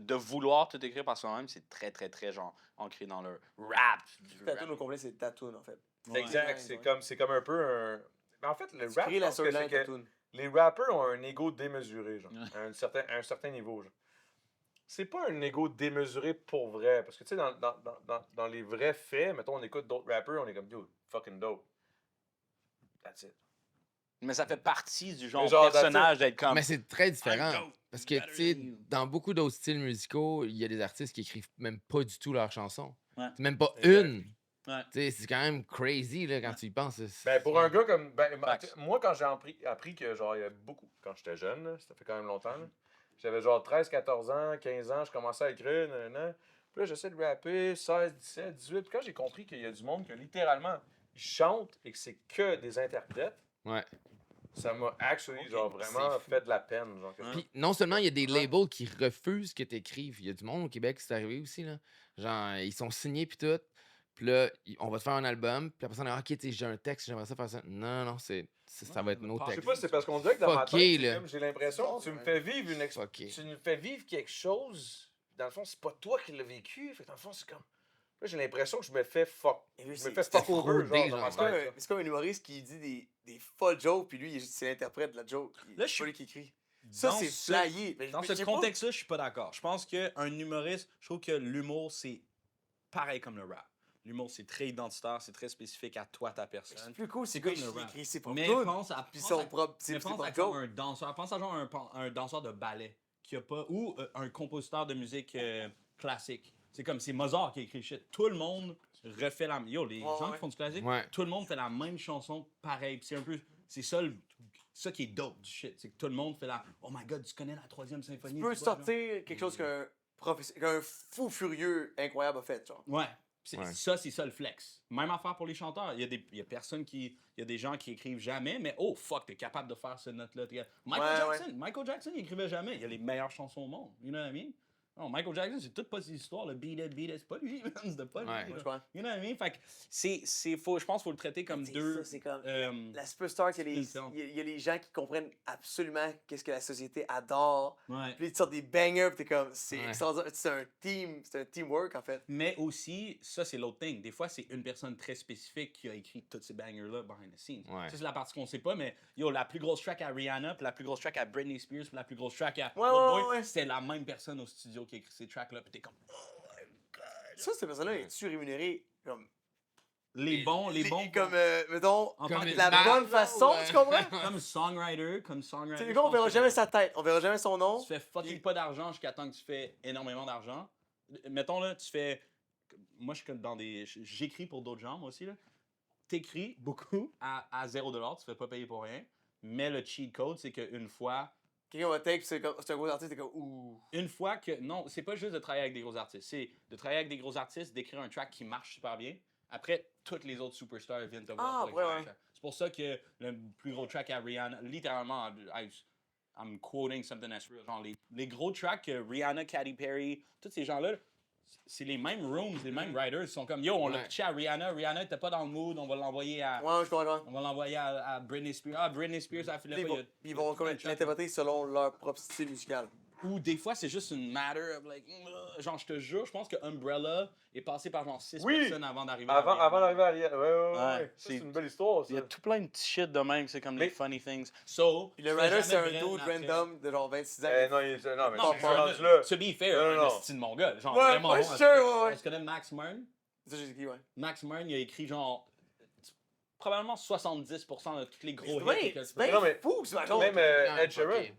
De vouloir tout écrire par soi-même, c'est très, très, très genre ancré dans le rap.
Ta tune au complet, c'est ta tune, en fait.
Ouais.
Exact,
Ouais.
c'est comme un peu un. Mais en fait, le
Tu
rap,
crées
je
la
pense que
storyline
c'est
de ta
que
tune.
les rappers ont un ego démesuré, genre,
Ouais.
à un certain niveau. Genre. C'est pas un ego démesuré pour vrai, parce que tu sais, dans les vrais faits, mettons, on écoute d'autres rappers, on est comme, yo, fucking dope. That's it.
Mais ça fait partie du genre
Mais genre,
personnage d'être comme.
Mais c'est très différent.
I'm dope,
Parce que,
better
tu sais,
than you.
dans beaucoup d'autres styles musicaux, il y a des artistes qui écrivent même pas du tout leurs chansons.
Ouais.
C'est même pas
Exact.
une.
Ouais.
Tu sais, c'est quand même crazy là, quand tu y penses.
Ben, pour un gars comme. Ben,
Facts.
moi, quand j'ai appris que, genre, il y a beaucoup. Quand j'étais jeune, là, ça fait quand même longtemps, là, j'avais genre 13, 14 ans, 15 ans, je commençais à écrire, nanana. Puis là, j'essaie de rapper, 16, 17, 18. Puis quand j'ai compris qu'il y a du monde que littéralement, ils chantent et que c'est que des interprètes,
Ouais.
ça m'a actually,
Ok,
genre, vraiment
c'est fou.
fait de la peine. Genre, que-
Ouais.
Puis non seulement il y a des
Ouais.
labels qui refusent que tu écrives. Il y a du monde au Québec qui c'est arrivé aussi. Là. Genre, ils sont signés puis tout. Puis là, on va te faire un album. Puis après ça, on est OK, tu sais, j'ai un texte, j'aimerais ça faire ça. Non, non, ça va être nos
pas-
Je sais
textes.
pas, c'est parce qu'on dirait que dans ma tête,
Fucké,
c'est
là.
comme, j'ai l'impression que tu me fais vivre une
Fucké.
tu me fais vivre quelque chose. Dans le fond, c'est pas toi qui l'as vécu. Fait que dans le fond, c'est comme. Là, j'ai l'impression que je me fais fuck.
Et
Je
oui,
me
c'est
fais
c'est
fuck over,
fraudé,
genre, dans
genre.
ma
comme
tête.
c'est comme un humoriste qui dit des folles jokes, puis lui, c'est l'interprète de la joke.
Là,
C'est
je
pas
suis-
lui qui écrit. Ça,
Dans
c'est
ce-
flyé. Mais
Dans
mais
ce
je sais pas.
contexte-là, je suis pas d'accord. Je pense qu'un humoriste, je trouve que l'humour, c'est pareil comme le rap. L'humour, c'est très identitaire, c'est très spécifique à toi, ta
C'est
personne.
plus cool, c'est
C'est
quoi
comme le
il
rap.
écrit ses propres
Mais
tunes.
pense à,
Puis
pense
son
à-
propre.
mais
C'est
pense
pas
à
joke.
comme un danseur. Pense à genre un danseur de ballet qui a pas. Ou un compositeur de musique classique. C'est Mozart qui a écrit shit. Tout le monde refait la. Yo, les gens qui font du classique,
Ouais.
tout le monde fait la même chanson pareil. Puis c'est un peu. C'est ça, ça qui est dope du shit. C'est que tout le monde fait la. Oh my god, tu connais la 3e symphonie.
Tu peux
tu vois, genre.
sortir quelque chose qu'un fou furieux incroyable a fait, genre.
Ouais.
Ouais.
C'est ça le flex. Même affaire pour les chanteurs. Il y a personne qui. Il y a des gens qui écrivent jamais, mais oh fuck, t'es capable de faire cette note-là. Michael Jackson, il écrivait jamais. Il a les meilleures chansons au monde. You know what I mean? Non, Michael Jackson, c'est toute pas ses histoires, le beat it, c'est pas lui, man, c'était pas lui.
Ouais.
là.
Je crois.
You know what I mean? Fait que je pense qu'il faut le traiter comme
C'est
deux.
ça, c'est comme
euh,
la superstar, il
différentes.
y a les gens qui comprennent absolument qu'est-ce que la société adore.
ouais.
Puis ils te sortent des bangers, puis t'es comme, c'est
Ouais.
extraordinaire. C'est un teamwork, en fait.
Mais aussi, ça, c'est l'autre thing. Des fois, c'est une personne très spécifique qui a écrit tous ces bangers-là behind the scenes.
Ouais.
Ça, c'est la partie qu'on sait pas, mais yo, la plus grosse track à Rihanna, puis la plus grosse track à Britney Spears, puis la plus grosse track à
Ouais,
Lil
ouais,
Boy,
ouais.
c'était la même personne au studio qui a écrit ces tracks-là, puis t'es comme, oh my god.
Ça, cette personne-là est surrémunérée. Comme,
Les bons.
comme mettons,
En
Comme
tant que-
une
la
marque,
bonne
là,
façon,
ouais.
tu comprends?
comme songwriter.
Tu sais, le gars, on verra jamais sa tête, on verra jamais son nom.
Tu fais fucking
Puis-
pas d'argent jusqu'à temps que tu fais énormément d'argent. Mettons là, tu fais. Moi, je suis dans des. J'écris pour d'autres gens, moi aussi. Là. T'écris beaucoup à 0$, tu fais pas payer pour rien. Mais le cheat code, c'est qu'une fois.
Quelqu'un va take, puis c'est un gros artiste, t'es comme, ouh.
Une fois que. Non, c'est pas juste de travailler avec des gros artistes. C'est de travailler avec des gros artistes, d'écrire un track qui marche super bien. Après, toutes les autres superstars viennent te voir.
Ah,
pour écrire
ouais,
un
ouais.
track. C'est pour ça que le plus gros track à Rihanna, littéralement, I'm quoting something that's real. Genre, les gros tracks que Rihanna, Katy Perry, tous ces gens-là, c'est les mêmes rooms, les mêmes writers. Ils sont comme, yo, on l'a
Ouais.
pitché à Rihanna. Rihanna était pas dans le mood, on va l'envoyer à.
Ouais, je comprends.
On va l'envoyer à Britney Spears. Ah, Britney Spears, a fait
Puis
le
ils vont comme
track.
l'interpréter selon leur propre style musical.
Ou des fois, c'est juste une matter of like. Genre, je te jure, je pense que Umbrella est passé par genre 6
Oui!
personnes avant d'arriver à
Avant
Rihanna.
d'arriver à Rihanna. Ouais.
Ouais,
Ça,
c'est-
c'est une belle histoire, ça.
Il y a tout plein de petits shit de même, c'est comme
Mais-
des funny things. So,
Puis le
tu fais
writer,
jamais
c'est un
vrai,
dude
après-
random de genre 26 ans.
Non, mais
Non,
tu
mais
es rendu là.
to be fair,
Non, non,
un
non.
style de mon gars. Genre,
Ouais,
vraiment
ouais,
bon.
sure, ouais, ouais.
Est-ce que tu connais Max Martin?
Ça, j'ai dit, ouais.
Max Martin, il a écrit genre. Probablement 70% de tous les gros
Ouais,
hits. que-
c'est bien
Non, mais-
fou, c'est genre.
Même
Ah,
Ed Sheeran.
ok.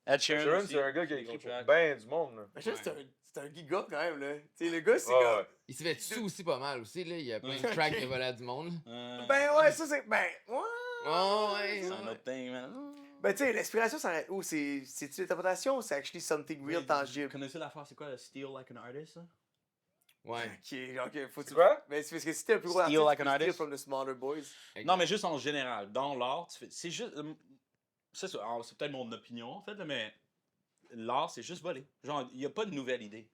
Ed
Sheeran,
aussi,
c'est un gars qui a
des
écrit
gros
pour
tracks.
ben du monde. Là.
Mais je sais, c'est un giga quand même, là. Tu sais, le gars, c'est
Ouais,
comme.
ouais.
Il se fait sous aussi pas mal aussi, là. Il y a plein
Ouais.
de tracks de volets du monde.
Ben ouais, ça, c'est. Ben, ouais.
Oh, ouais.
C'est un autre thing, man.
Ben, tu sais, l'inspiration, ça arrête où? C'est-tu l'interprétation ou c'est actually something real,
Vous
tangible?
connaissez l'affaire, c'est quoi le Steal Like an Artist, ça?
Ouais.
Ok, faut que tu.
Quoi?
Ben, c'est parce que si t'es un plus gros
Steal
artiste,
like
tu
an
peux steal
artist?
from the smaller boys.
Non, mais juste en général, dans l'art, c'est juste. Alors, c'est peut-être mon opinion, en fait, là, mais l'art, c'est juste voler. Genre, il n'y a pas de nouvelle idée.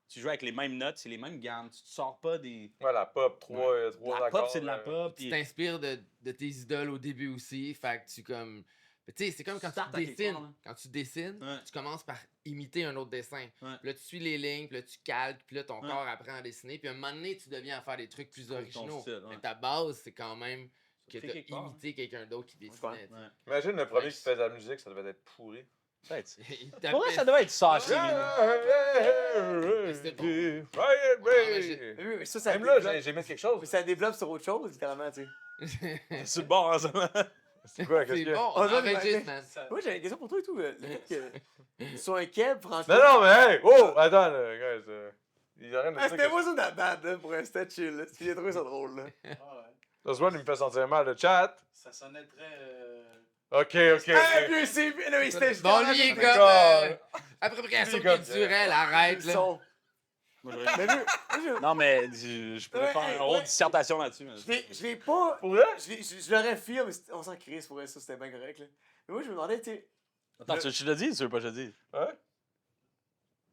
Tu joues avec les mêmes notes, c'est les mêmes gammes, tu te sors pas des.
Ouais, la pop, trois
La
accords.
pop, c'est de la pop.
Tu
puis-
t'inspires de tes idoles au début aussi. Fait que tu comme. Tu sais, c'est comme quand
Start
tu
à quelque
dessines.
part, là.
Quand tu dessines,
Ouais.
tu commences par imiter un autre dessin.
Ouais.
Puis là, tu suis les lignes, puis là, tu calques, puis là, ton
Ouais.
corps apprend à dessiner. Puis à un moment donné, tu deviens à faire des trucs plus
Avec ton
originaux.
style, ouais.
Mais ta base, c'est quand même que
fait
tu as
quelque part,
imité quelqu'un d'autre qui dessinait.
Ouais.
tu sais.
Ouais.
Imagine le premier qui faisait de la musique, ça devait être pourri.
Peut-être.
Il
Pour vrai,
tapait-
ça doit être saucy.
C'était bon.
Right,
Ouais,
Mais oui, mais ça
Même là,
développe-
j'ai mis quelque
mais
chose.
ça développe sur autre chose, littéralement, tu sais.
C'est le bon, hein, ça.
C'est quoi, qu'est-ce
C'est
que...
bon,
Oh, ça,
enregistre, man.
Moi, j'avais une question pour toi et tout. Le fait que. Sur un keb, franchement.
Non, non, mais hey! Oh! Attends, là, guys. Ils arrêtent de
Ah,
dire
c'était
que...
moi ça de la bad, là, pour un stat chill, là. J'ai trouvé ça drôle, là.
Ah ouais.
Oswald, il me fait sentir mal, le chat.
Ça sonnait très.
Ok.
Ah, puis c'est. Non, mais c'était.
Bon, lui, il est comme. Appropriation
Lui, comme-
culturelle, arrête, là.
Son.
Moi, j'aurais-
Mais vu,
Non, mais je pourrais
Ouais,
faire une autre
ouais.
dissertation là-dessus. mais-
je l'ai pas.
Pour vrai?
Je l'aurais fait, mais on s'en crisse pour elle, ça, c'était bien correct, là. Mais moi, je me demandais, tu sais.
Attends, tu te le dis ou tu veux pas que je te le dise?
Ouais?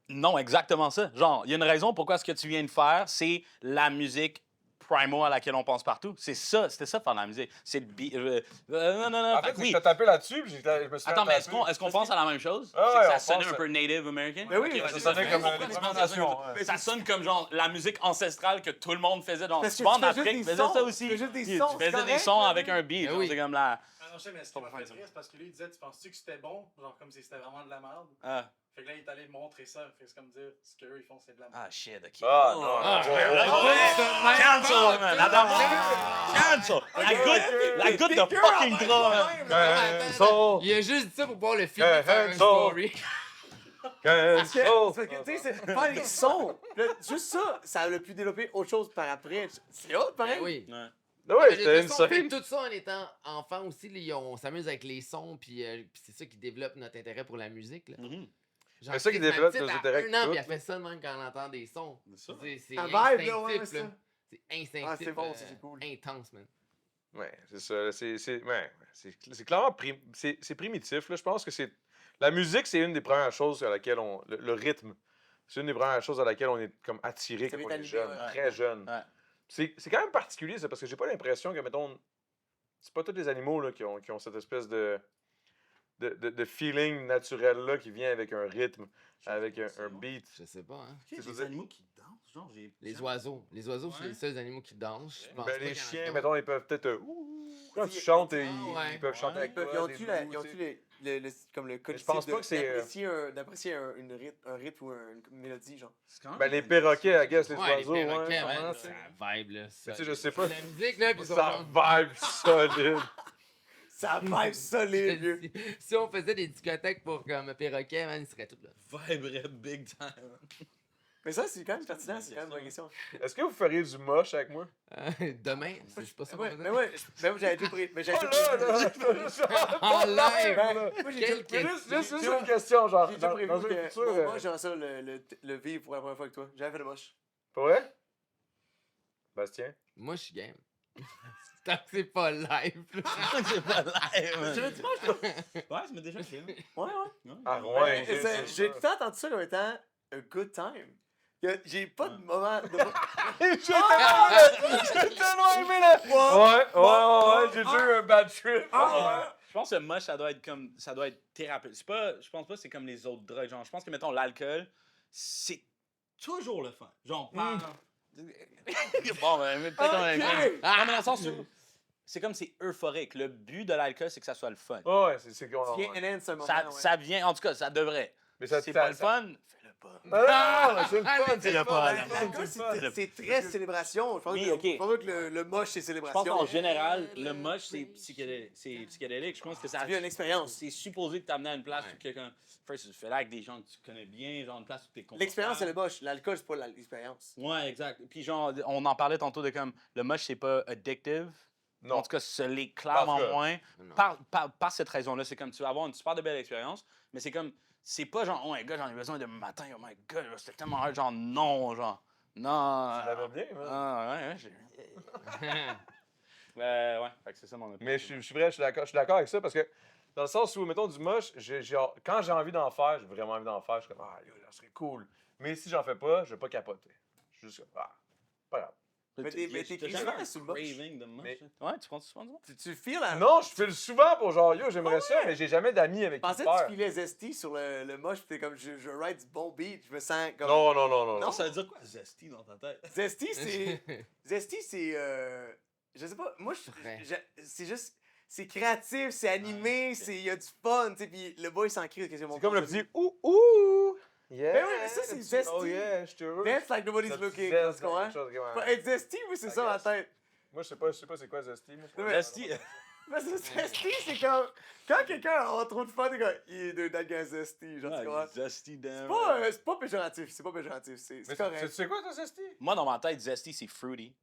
Non, exactement ça. Genre, il y a une raison pourquoi ce que tu viens de faire, c'est la musique primo à laquelle on pense partout. C'est ça, c'était ça faire de la musique. C'est le beat. Non, non, non.
En
fait
fait,
que
c'est
oui.
que t'as tapé là-dessus, puis je me suis
Attends, mais
tapé.
est-ce qu'on pense à la même chose?
Ah
C'est
ouais,
que ça
on
sonnait
pense-
un peu Native American?
Ben oui,
Ok,
ça
c'est
sonnait
ça.
comme
Je
les
comprends ce que
Premières
tu veux dire.
Nations, ouais.
Ça sonne comme genre la musique ancestrale que tout le monde faisait dans
Parce que
souvent
tu
en
fais juste
Afrique.
des
faisait
sons,
ça aussi.
tu fais juste des
Tu
sons,
faisais
c'est
des
correct,
sons
là.
avec un beat.
Ben
genre,
oui.
C'est comme la.
Ah non, je sais, mais ce qui m'a fait rire, c'est parce que lui, il disait Tu penses-tu que c'était bon Genre comme si c'était vraiment de la merde.
Ah,
Fait que là, il est allé montrer ça. Fait que c'est comme dire Ce qu'eux, ils font, c'est de la merde.
ah, shit, ok.
Ah, non.
Ah,
ouais, ouais,
Ah,
ouais.
ouais. Cancel, man. Cancel. La goutte de fucking trop, man.
So,
Il a juste dit ça pour pouvoir le filmer faire une
so.
story.
Parce que,
Oh!
c'est parce que, tu sais, faire les sons, là, juste ça, ça a pu développer autre chose par après. C'est autre, pareil.
Ben oui.
Ouais.
Ah ouais,
Mais de
c'était
toute façon, on fait
insane.
tout ça en étant enfant aussi. Là, on s'amuse avec les sons, puis c'est ça qui développe notre intérêt pour la musique. Là.
Mhm.
Genre,
C'est ça qui
Chris, ma
développe
petite
nos
a
intérêts
un
avec
an,
tout,
puis elle
là.
fait ça de même quand on entend des sons.
C'est ça.
C'est
La
instinctif,
vibe, là, ouais,
là.
c'est ça.
C'est instinctif.
Ah, c'est bon, ça, c'est cool.
Intense, man.
Ouais, c'est ça. C'est clairement c'est primitif. Là. Je pense que c'est. La musique, c'est une des premières choses à laquelle on. Le rythme. C'est une des premières choses à laquelle on est comme attiré
Ça
quand
m'est
on est
arrivé,
jeune,
ouais.
très jeune.
Ouais.
C'est quand même particulier, ça, parce que j'ai pas l'impression que, mettons. C'est pas tous les animaux là, qui ont cette espèce de feeling naturel-là qui vient avec un rythme, avec un beat.
Je sais pas, hein.
Ok,
C'est
des
ça.
animaux qui dansent, genre, j'ai...
Les oiseaux. Les oiseaux, c'est
Ouais.
les seuls animaux qui dansent. Je pense
Ben,
pas
les
qu'il y en a
chiens,
d'autres.
mettons, ils peuvent peut-être. Quand tu
Ils-
chantes,
Ah,
ils
ouais.
peuvent chanter avec toi.
Ils ont-tu
des
la-
loups,
ils ont-tu
tu sais.
comme le
je
collectif
pense pas que c'est,
d'apprécier un rythme ou une mélodie, genre.
C'est quand même
Ben, les
une
perroquets, I guess, les
Ouais,
oiseaux,
les perroquets,
ouais.
man,
ouais,
ça vibe, là.
Mais tu sais, je sais pas.
La musique, là, puis
Ça vibe solide.
Ça vibe solide, vieux.
si on faisait des discothèques pour comme perroquet, man, ils seraient tous là.
Vibrait big time.
Mais ça, c'est quand même pertinent, c'est quand même une bonne question.
Est-ce que vous feriez du moche avec moi?
Demain, c'est pas ça qu'on
Ouais,
faisait.
mais ouais, j'avais tout pris. Mais j'avais tout
En live!
Ben, moi, j'ai
Quelle
déjà-
Juste
j'ai-
une question, genre,
J'ai déjà
dans
prévu
un
que
futur.
moi, j'aimerais ça le vivre pour la première fois avec toi. J'avais fait le moche.
Pour vrai? Bastien?
Moi, je suis game. Tant que c'est pas live. là.
C'est pas live.
Tu veux du moche, toi?
Ouais, ça m'est déjà fait.
Ouais, ouais.
Ah,
Ben,
ouais,
j'ai tout le temps entendu ça comme étant a good time. J'ai pas de moment de...
J'ai tellement aimé la. Ouais, j'ai déjà eu un bad trip.
Je pense que le moche, ça doit être comme. Ça doit être thérapeutique. C'est pas. Je pense pas que c'est comme les autres drogues. Genre, je pense que, mettons, l'alcool, c'est toujours le fun. Genre, par. Bon, ben, peut-être qu'on a non, mais dans le sens où. C'est comme c'est euphorique. Le but de l'alcool, c'est que ça soit le fun.
Ouais, c'est qu'on.
Viens enhance un moment,
Ça,
ouais.
ça vient. En tout cas, ça devrait.
Mais ça
C'est pas le fun. Fais-le pas.
Ah, c'est le fun,
mais
c'est
c'est
le
pas
fun.
mal.
L'alcool, c'est très célébration. Je pense
Oui,
que,
ok.
je pense pas que le moche, c'est
Je
célébration.
pense qu'en général, le moche, c'est psychédélique. Je pense que ça.
Tu vis une expérience.
C'est supposé de t'amener à une place où quelqu'un. First, tu fais là avec des gens que tu connais bien, genre une place où t'es content.
L'expérience, c'est le moche. L'alcool, c'est pas l'expérience.
Ouais, exact. Puis genre, on en parlait tantôt de comme le moche, c'est pas addictive.
Non.
En tout cas, ce l'est clairement
En tout cas,
moins.
non.
Par cette raison-là, c'est comme tu vas avoir une super de belle expérience, mais c'est comme, c'est pas genre, oh my god, j'en ai besoin de matin, oh my god, c'était tellement hard, genre, non, genre, non.
Tu l'avais bien, man.
Ah, ouais, ouais, fait que c'est ça mon opinion.
Mais je suis vrai, je suis d'accord avec ça parce que dans le sens où, mettons, du moche, quand j'ai envie d'en faire, j'ai vraiment envie d'en faire, je suis comme, ah, yo, ça serait cool. Mais si j'en fais pas, je vais pas capoter. Je suis juste comme, ah, pas grave.
Mais t'es
T'as jamais un
sur le moche.
craving de moche?
Mais-
Ouais, tu penses souvent de ça?
Tu files la...
Non, je file souvent pour genre, yo, j'aimerais ça, mais j'ai jamais d'amis avec
Je
qui
pensais
le
que
faire.
tu filais zesty sur le moche, pis t'es comme, je ride du bon beat, je me sens comme...
Non, non.
Non.
Ça veut dire quoi, zesty dans ta tête?
Zesty, c'est... Zesty, c'est... Je sais pas, moi, c'est juste... C'est créatif, c'est animé, il y a du fun, tu sais, pis le boy s'en crie.
C'est comme le petit ouh! Yeah!
Ben oui, mais ça, c'est
le petit,
zesty.
Oh yeah, je suis heureux.
Dance like nobody's
Ça te
looking,
zeste
tu comprends?
quelque chose, ok, ouais.
Pas être zesty, oui, c'est
I
ça ma
guess.
tête.
Moi, je sais pas c'est quoi Zesty. moi.
Non, mais-
Zesty?
Parce que zesty, c'est comme... Quand quelqu'un a trop de fun, t'es comme, il est d'un gars zesty, genre, tu comprends?
Zesty, damn.
C'est pas péjoratif, c'est
Mais tu
correct.
sais quoi, toi, Zesty?
Moi, dans ma tête, zesty, c'est fruity.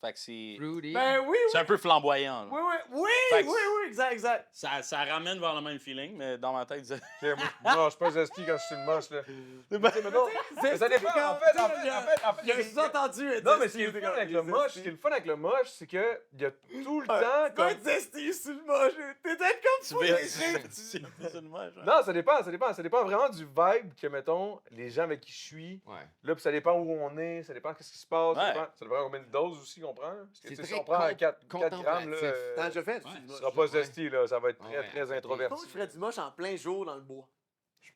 Fait que c'est...
Rudy.
Ben oui,
C'est un peu flamboyant. là.
oui,
Fait que-
exact.
Ça ramène vers le même feeling, mais dans ma tête, zesty.
Ok, moi, non, je suis pas Zesty quand je suis le moche, là. Tu sais, mettons, mais ça dépend, en fait,
Il a sous-entendu être
Non, mais ce
zesty,
qui est le
t'es
fun
comme,
avec
il
le
est
moche,
zesty.
ce qui est le fun avec le moche, c'est que il y a tout le
Ouais,
temps
tu peux
comme...
être zesty sur le moche, t'es peut-être comme
Tu
fou,
veux
tu-
c'est une moche, hein?
Non, ça dépend vraiment du vibe que, mettons, les gens avec qui je suis.
Ouais.
Là, puis ça dépend où on est, ça dépend qu'est-ce qui se passe,
Ouais.
ça dépend combien de doses aussi qu'on prend. Parce que,
C'est
tu sais, si
très
on prend 4 grammes, là,
contemplatif.
T'en as déjà fait,
Ouais.
du
ce
moche.
sera pas Zesty, là, ça va être très,
Ouais.
très
Je
introverti.
pense que je ferais du moche en plein jour dans le bois.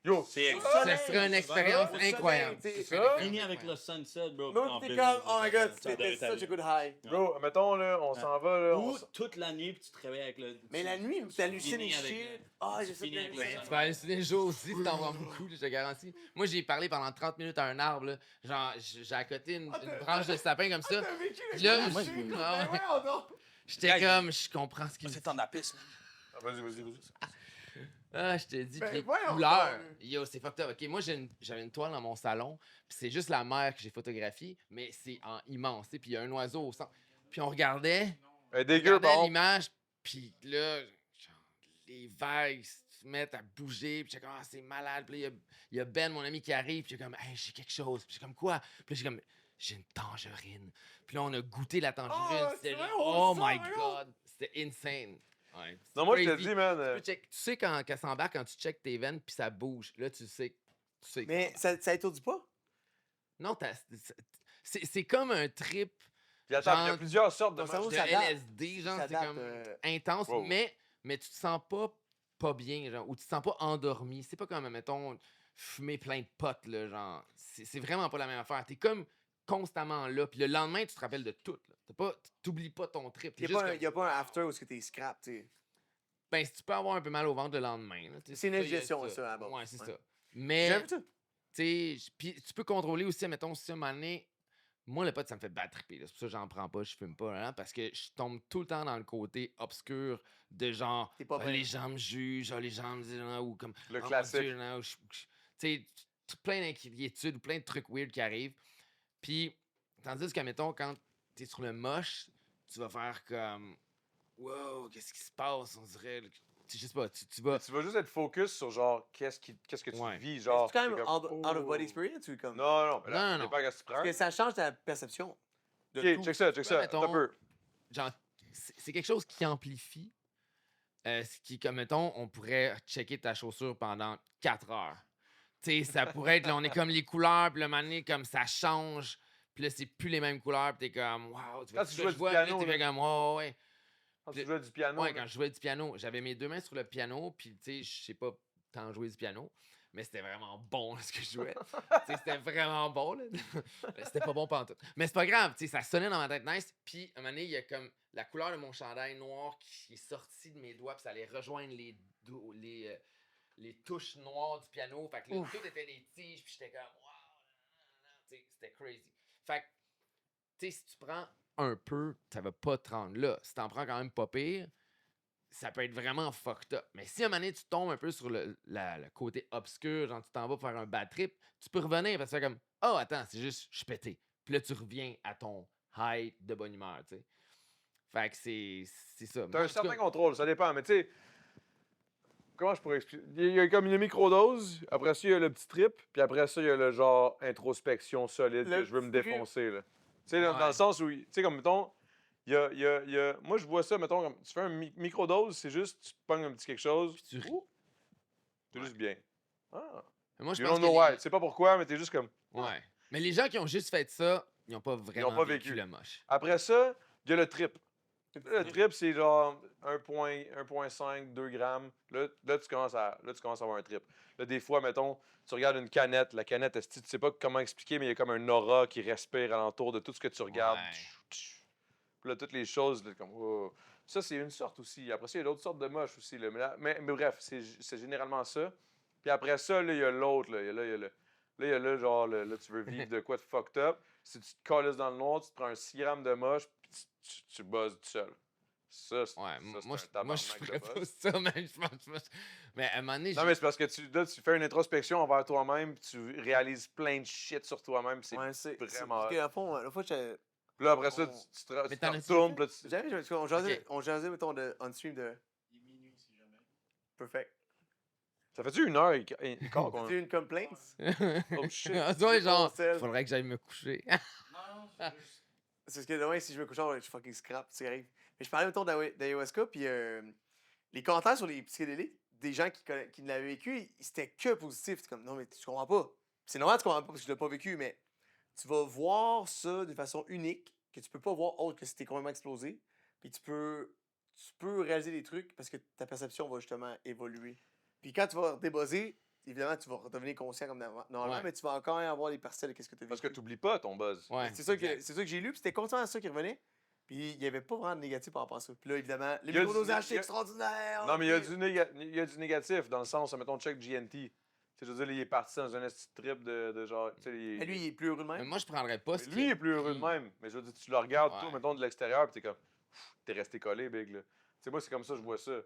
Yo,
C'est
Au
Ça
soleil,
serait une expérience
au soleil,
incroyable.
tu sais.
Ça serait une expérience
Fini avec le
incroyable.
sunset, bro.
L'autre, t'es comme, oh my god, c'était such a good high.
bro, mettons, là, on s'en va, là,
Ou toute la nuit, puis tu te réveilles avec le...
Mais la nuit, t'hallucines et
finis avec
shit.
le-
Ah,
tu
je sais
finis
pas.
avec le
Ben,
sun.
tu vas halluciner le jour aussi si t'en vois beaucoup, je te garantis. Moi, j'ai parlé pendant 30 minutes à un arbre, là. Genre, j'ai accoté une branche de sapin comme ça.
T'as vécu le
Là,
shit,
moi,
shit.
je-
Ben
ah ouais.
voyons donc.
J'étais comme, je comprends ce qu'il me
C'est
dit.
en apis, man.
Vas-y.
Ah, je te dis,
Ben,
puis les
voyons
couleurs.
donc.
Yo, c'est fucked up. OK, moi, j'avais une toile dans mon salon, puis c'est juste la mer que j'ai photographiée, mais c'est en immense, tu sais, puis il y a un oiseau au centre. Puis on regardait
Dégueu, par contre.
l'image, puis là, genre, les vagues se mettent à bouger, puis j'étais comme, ah, c'est malade. Puis là, il y a Ben, mon ami, qui arrive, puis j'ai comme, hey, j'ai quelque chose. Puis j'ai comme, quoi? Puis là, j'ai comme, j'ai une tangerine. Puis là, on a goûté la tangerine.
Oh,
C'était
c'est vrai,
genre,
on
oh
le
my
sent,
God. C'était insane. Ouais,
Non,
c'est
moi, je te
crazy.
dis, man.
Tu sais, tu sais quand ça s'embarque, quand tu checkes tes veines, puis ça bouge. Là, tu sais. Tu sais que
Mais ça étourdit pas?
non, c'est comme un trip
Puis attends, il y a
genre
plusieurs sortes de
ton cerveau
de
matchs.
s'adapte.
LSD, genre,
Ça
c'est
date,
comme intense,
Wow.
mais tu te sens pas bien, genre, ou tu te sens pas endormi. C'est pas comme, mettons, fumer plein de potes, là, genre. C'est vraiment pas la même affaire. T'es comme constamment là, puis le lendemain, tu te rappelles de tout, là. T'oublies pas ton trip. T'es
Il
juste
n'y a
comme,
pas un after où est-ce que t'es scrap, tu sais.
ben, si tu peux avoir un peu mal au ventre le lendemain, là, tu sais,
C'est une
ça, il y a
indigestion, ça, à la base.
Ouais, c'est
Ouais.
ça.
J'ai
Mais...
jamais vu ça.
Tu sais, puis tu peux contrôler aussi, mettons, si à un moment donné, moi, le pot, ça me fait bad tripper. C'est pour ça que j'en prends pas, je fume pas, hein, parce que je tombe tout le temps dans le côté obscur de genre,
T'es pas
ah,
prêt.
les gens me jugent, ah, les gens me disent, ah, ou comme,
Le
oh, mon
classique.
Dieu, là, tu sais, plein d'inquiétudes ou plein de trucs weird qui arrivent. Puis, tandis que, mettons, quand t'es sur le moche, tu vas faire comme, wow, qu'est-ce qui se passe, on dirait, je sais pas, tu vas.
Mais tu vas juste être focus sur genre qu'est-ce que tu
Ouais.
vis,
C'est
genre.
quand même
t'es comme,
out of body
oh.
experience ou comme.
Non, non, mais là,
Non,
ça
non,
dépend de ce que tu prends.
Parce que ça change ta perception de
Ok,
tout.
check ça, check ça.
mettons,
Attends un peu.
Genre, c'est quelque chose qui amplifie. Ce qui, comme mettons, on pourrait checker ta chaussure pendant 4 heures. Tu sais, ça pourrait être, là, on est comme les couleurs, puis le moment donné, comme ça change, puis là, c'est plus les mêmes couleurs, puis t'es comme, waouh, tu vois,
Quand tu
ce que
jouais
je
du
vois, puis là,
piano,
t'es fait
là.
comme, ouais, ouais.
Quand
Puis-
tu jouais du piano.
Ouais,
là.
quand je jouais du piano, j'avais mes 2 mains sur le piano, puis tu sais, je sais pas tant jouer du piano, mais c'était vraiment bon là, ce que je jouais. Tu sais, c'était vraiment bon, là. C'était pas bon pantoute. Mais c'est pas grave, tu sais, ça sonnait dans ma tête nice, puis à un moment donné, il y a comme la couleur de mon chandail noir qui est sortie de mes doigts, puis ça allait rejoindre les touches noires du piano. Fait que là, tout était des tiges, puis j'étais comme, waouh, tu sais, c'était crazy. Fait que, tu sais, si tu prends un peu, ça va pas te rendre là. Si t'en prends quand même pas pire, ça peut être vraiment fucked up. Mais si à un moment donné, tu tombes un peu sur le côté obscur, genre tu t'en vas pour faire un bad trip, tu peux revenir parce que tu fais comme, oh, attends, c'est juste, je suis pété. Puis là, tu reviens à ton high de bonne humeur, tu sais. Fait que c'est ça.
T'as
Moi, en
un
tout
certain
cas,
contrôle, ça dépend, mais tu sais. Comment je pourrais expliquer? Il y a comme une microdose, après ça, il y a le petit trip, puis après ça, il y a le genre introspection solide
Le
que je veux me
petit trip.
défoncer, là. Tu sais, dans
Ouais.
le sens où, tu sais, comme, mettons, moi, je vois ça, mettons, comme, tu fais un microdose, c'est juste, tu te pognes un petit quelque chose,
Puis tu-
ouh, t'es
Ouais.
juste bien. Ah.
moi, je
You
pense
don't
que
know why.
les...
Tu sais pas pourquoi, mais t'es juste comme.
Ouais. Mais les gens qui ont juste fait ça, ils n'ont pas vraiment
pas
vécu
vécu.
le moche.
Après ça, il y a le trip. Le trip, c'est genre 1,5, 2 grammes. Là, tu commences à avoir un trip. Là, des fois, mettons, tu regardes une canette. La canette, tu sais pas comment expliquer, mais il y a comme un aura qui respire alentour de tout ce que tu regardes.
Ouais.
Puis là, toutes les choses, là, comme. Oh. Ça, c'est une sorte aussi. Après ça, il y a d'autres sortes de moches aussi. Là. Mais bref, c'est généralement ça. Puis après ça, là, il y a l'autre. Là, il y a là, genre, là, tu veux vivre de quoi de fucked up. Si tu te colles dans le noir, tu te prends un 6 grammes de moche, puis tu buzzes tout seul. Ça, c'est
Ouais,
ça, c'est
moi,
un
je
tabarnak
ferais
de
pas
buzz.
ça, man. Je pense. Mais à un moment donné,
Non, mais c'est parce que tu fais une introspection envers toi-même, puis tu réalises plein de shit sur toi-même, puis c'est
Ouais, c'est.
vraiment
Parce qu'à fond, la fois, j'ai.
Puis là, après ça,
on-
tu te
Mais t'en as-tu
retournes,
fait?
puis là, tu...
Jamais, mettons, on stream de
Il est minuit si jamais.
Perfect.
Ça fait-tu 1 heure et quart qu'on...
C'est une complaint?
Oh shit!
Ah, tu vois, genre,
Mon sel.
faudrait que j'aille me coucher.
Non, c'est juste.
C'est parce que demain, si je me couche tard, je suis fucking scrap, c'est arrive. Mais je parlais, mettons, d'ayahuasca, puis les commentaires sur les psychédéliques, des gens qui l'avaient vécu, c'était que positif. C'est comme, non, mais tu comprends pas. C'est normal que tu comprends pas parce que je l'ai pas vécu, mais tu vas voir ça de façon unique, que tu peux pas voir autre que si t'es complètement explosé. Puis tu peux réaliser des trucs parce que ta perception va justement évoluer. Puis quand tu vas débuzzer, évidemment, tu vas redevenir conscient comme normalement,
Ouais.
mais tu vas encore avoir les parcelles de qu'est-ce que tu as vécu.
Parce que t'oublies pas ton buzz.
Ouais.
C'est ça que
exact.
j'ai lu, puis c'était constamment ça qui revenait. Puis il n'y avait pas vraiment de négatif par rapport à ça. Puis là, évidemment, les
Il y a du-
microdosages,
il
c'est
y a-
extraordinaire!
Non, mais il y a du négatif, dans le sens, mettons, check GNT. Tu sais, je veux dire, là, il est parti dans un esti de trip de genre... Tu sais,
Mais lui, il est plus heureux de
Mais
même.
moi, je prendrais pas
mais
ce
lui, il est plus heureux de même. Mais je veux dire, tu le regardes, toi,
Ouais.
mettons, de l'extérieur, puis t'es comme... T'es resté collé, big, là. Tu sais, moi, c'est comme ça, je vois ça.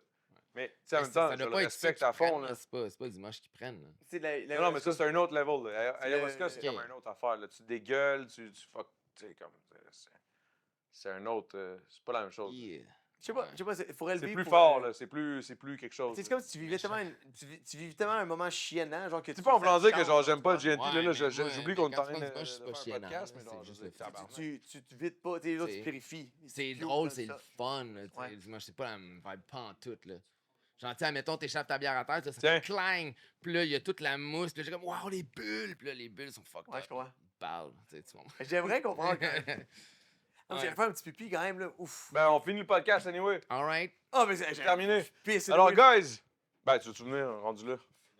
Mais, tu sais, en
Mais
même temps,
ça
je
doit
le
pas être ça
respecte
qu'ils
à fond,
prennent,
là.
là. C'est pas Dimanche qu'ils prennent. Là.
C'est la-
Non, mais ça, c'est un autre level, là.
C'est
Ayahuasca,
le-
c'est
ok.
comme un autre affaire, là. Tu dégueules, tu fuck, tu sais, comme... C'est un autre... c'est pas la même chose.
Yeah.
Je sais pas, il faudrait le
C'est
vivre
plus
pour,
fort, là. C'est plus quelque chose.
C'est comme si tu vivais tellement, tu vivais tellement un moment chiennant, genre que
C'est
tu
pas en
fais
voulant dire que
chance,
genre j'aime pas le
tu vois.
GNT,
Ouais,
là,
mais
j'oublie
moi,
qu'on est
quand
en
tu
train
penses
de
dimanche, c'est
faire
pas
un
chiant,
podcast,
là,
mais
c'est
genre,
juste
je
le
dis,
fun.
tabarnak.
Tu vides pas, tu
C'est-
te purifies.
C'est
pure
drôle,
comme
c'est
ça.
le fun. Là, tu sais.
Ouais.
Dimanche, c'est pas la même vibe pantoute. Là. Genre, tu sais, admettons, t'échappes ta bière à terre, ça
Tiens.
fait clang. Puis là, il y a toute la mousse. Puis là, j'ai comme, waouh, les bulles. Puis là, les bulles sont fucked
Ouais,
up.
je comprends.
Ils parlent. Tu sais, tu vois.
J'aimerais comprendre quand même. Non,
Ouais.
J'allais faire un petit pipi quand même, là. Ouf.
Ben, on finit le podcast anyway.
All right.
Ah, mais
C'est terminé.
Pisse,
Alors,
oui.
guys, ben, tu veux venir, rendu là.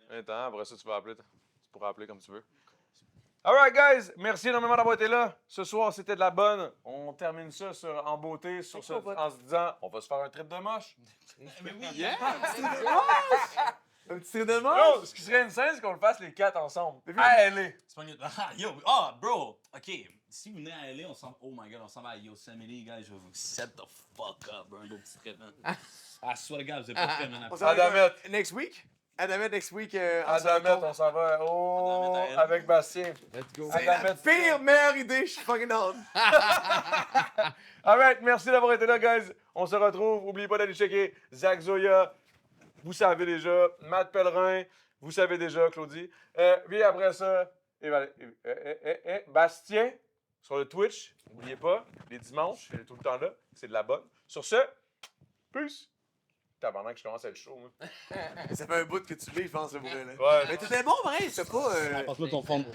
Attends, après ça, tu vas appeler. Tu pourras appeler comme tu veux. Alright, guys, merci énormément d'avoir été là. Ce soir, c'était de la bonne. On termine ça en beauté en se disant, on va se faire un trip de moche.
Yeah! Un petit tir de manche!
Non, ce qui serait insane, c'est qu'on le fasse les quatre ensemble. Allez!
C'est pas une- Ah, yo, ah, bro, ok. Si vous venez à LA, oh my god, on s'en va à Yosemite, guys, je vais vous set the fuck up, bro, un beau petit trip, man. Ah, soit les gars, vous êtes pas prêts, man.
On s'en va
Adamette.
next week? Adamette next week.
Adamette, on s'en va
Adamette à elle.
avec Bastien.
Let's go.
C'est la
Adamette.
pire, meilleure idée, je suis fucking down.
Alright, merci d'avoir été là, guys. On se retrouve. N'oubliez pas d'aller checker Zach Zoya. Vous savez déjà. Matt Pellerin. Vous savez déjà, Claudie. Puis après ça, Bastien sur le Twitch. N'oubliez pas, les dimanches, il est tout le temps là. C'est de la bonne. Sur ce, peace. Tabarnak, je commence à être chaud, moi.
Ça fait un bout que tu vis, je pense, le bruit, là.
Ouais.
Mais t'étais bon, vrai, c'est pas.
Passe-moi ton fond.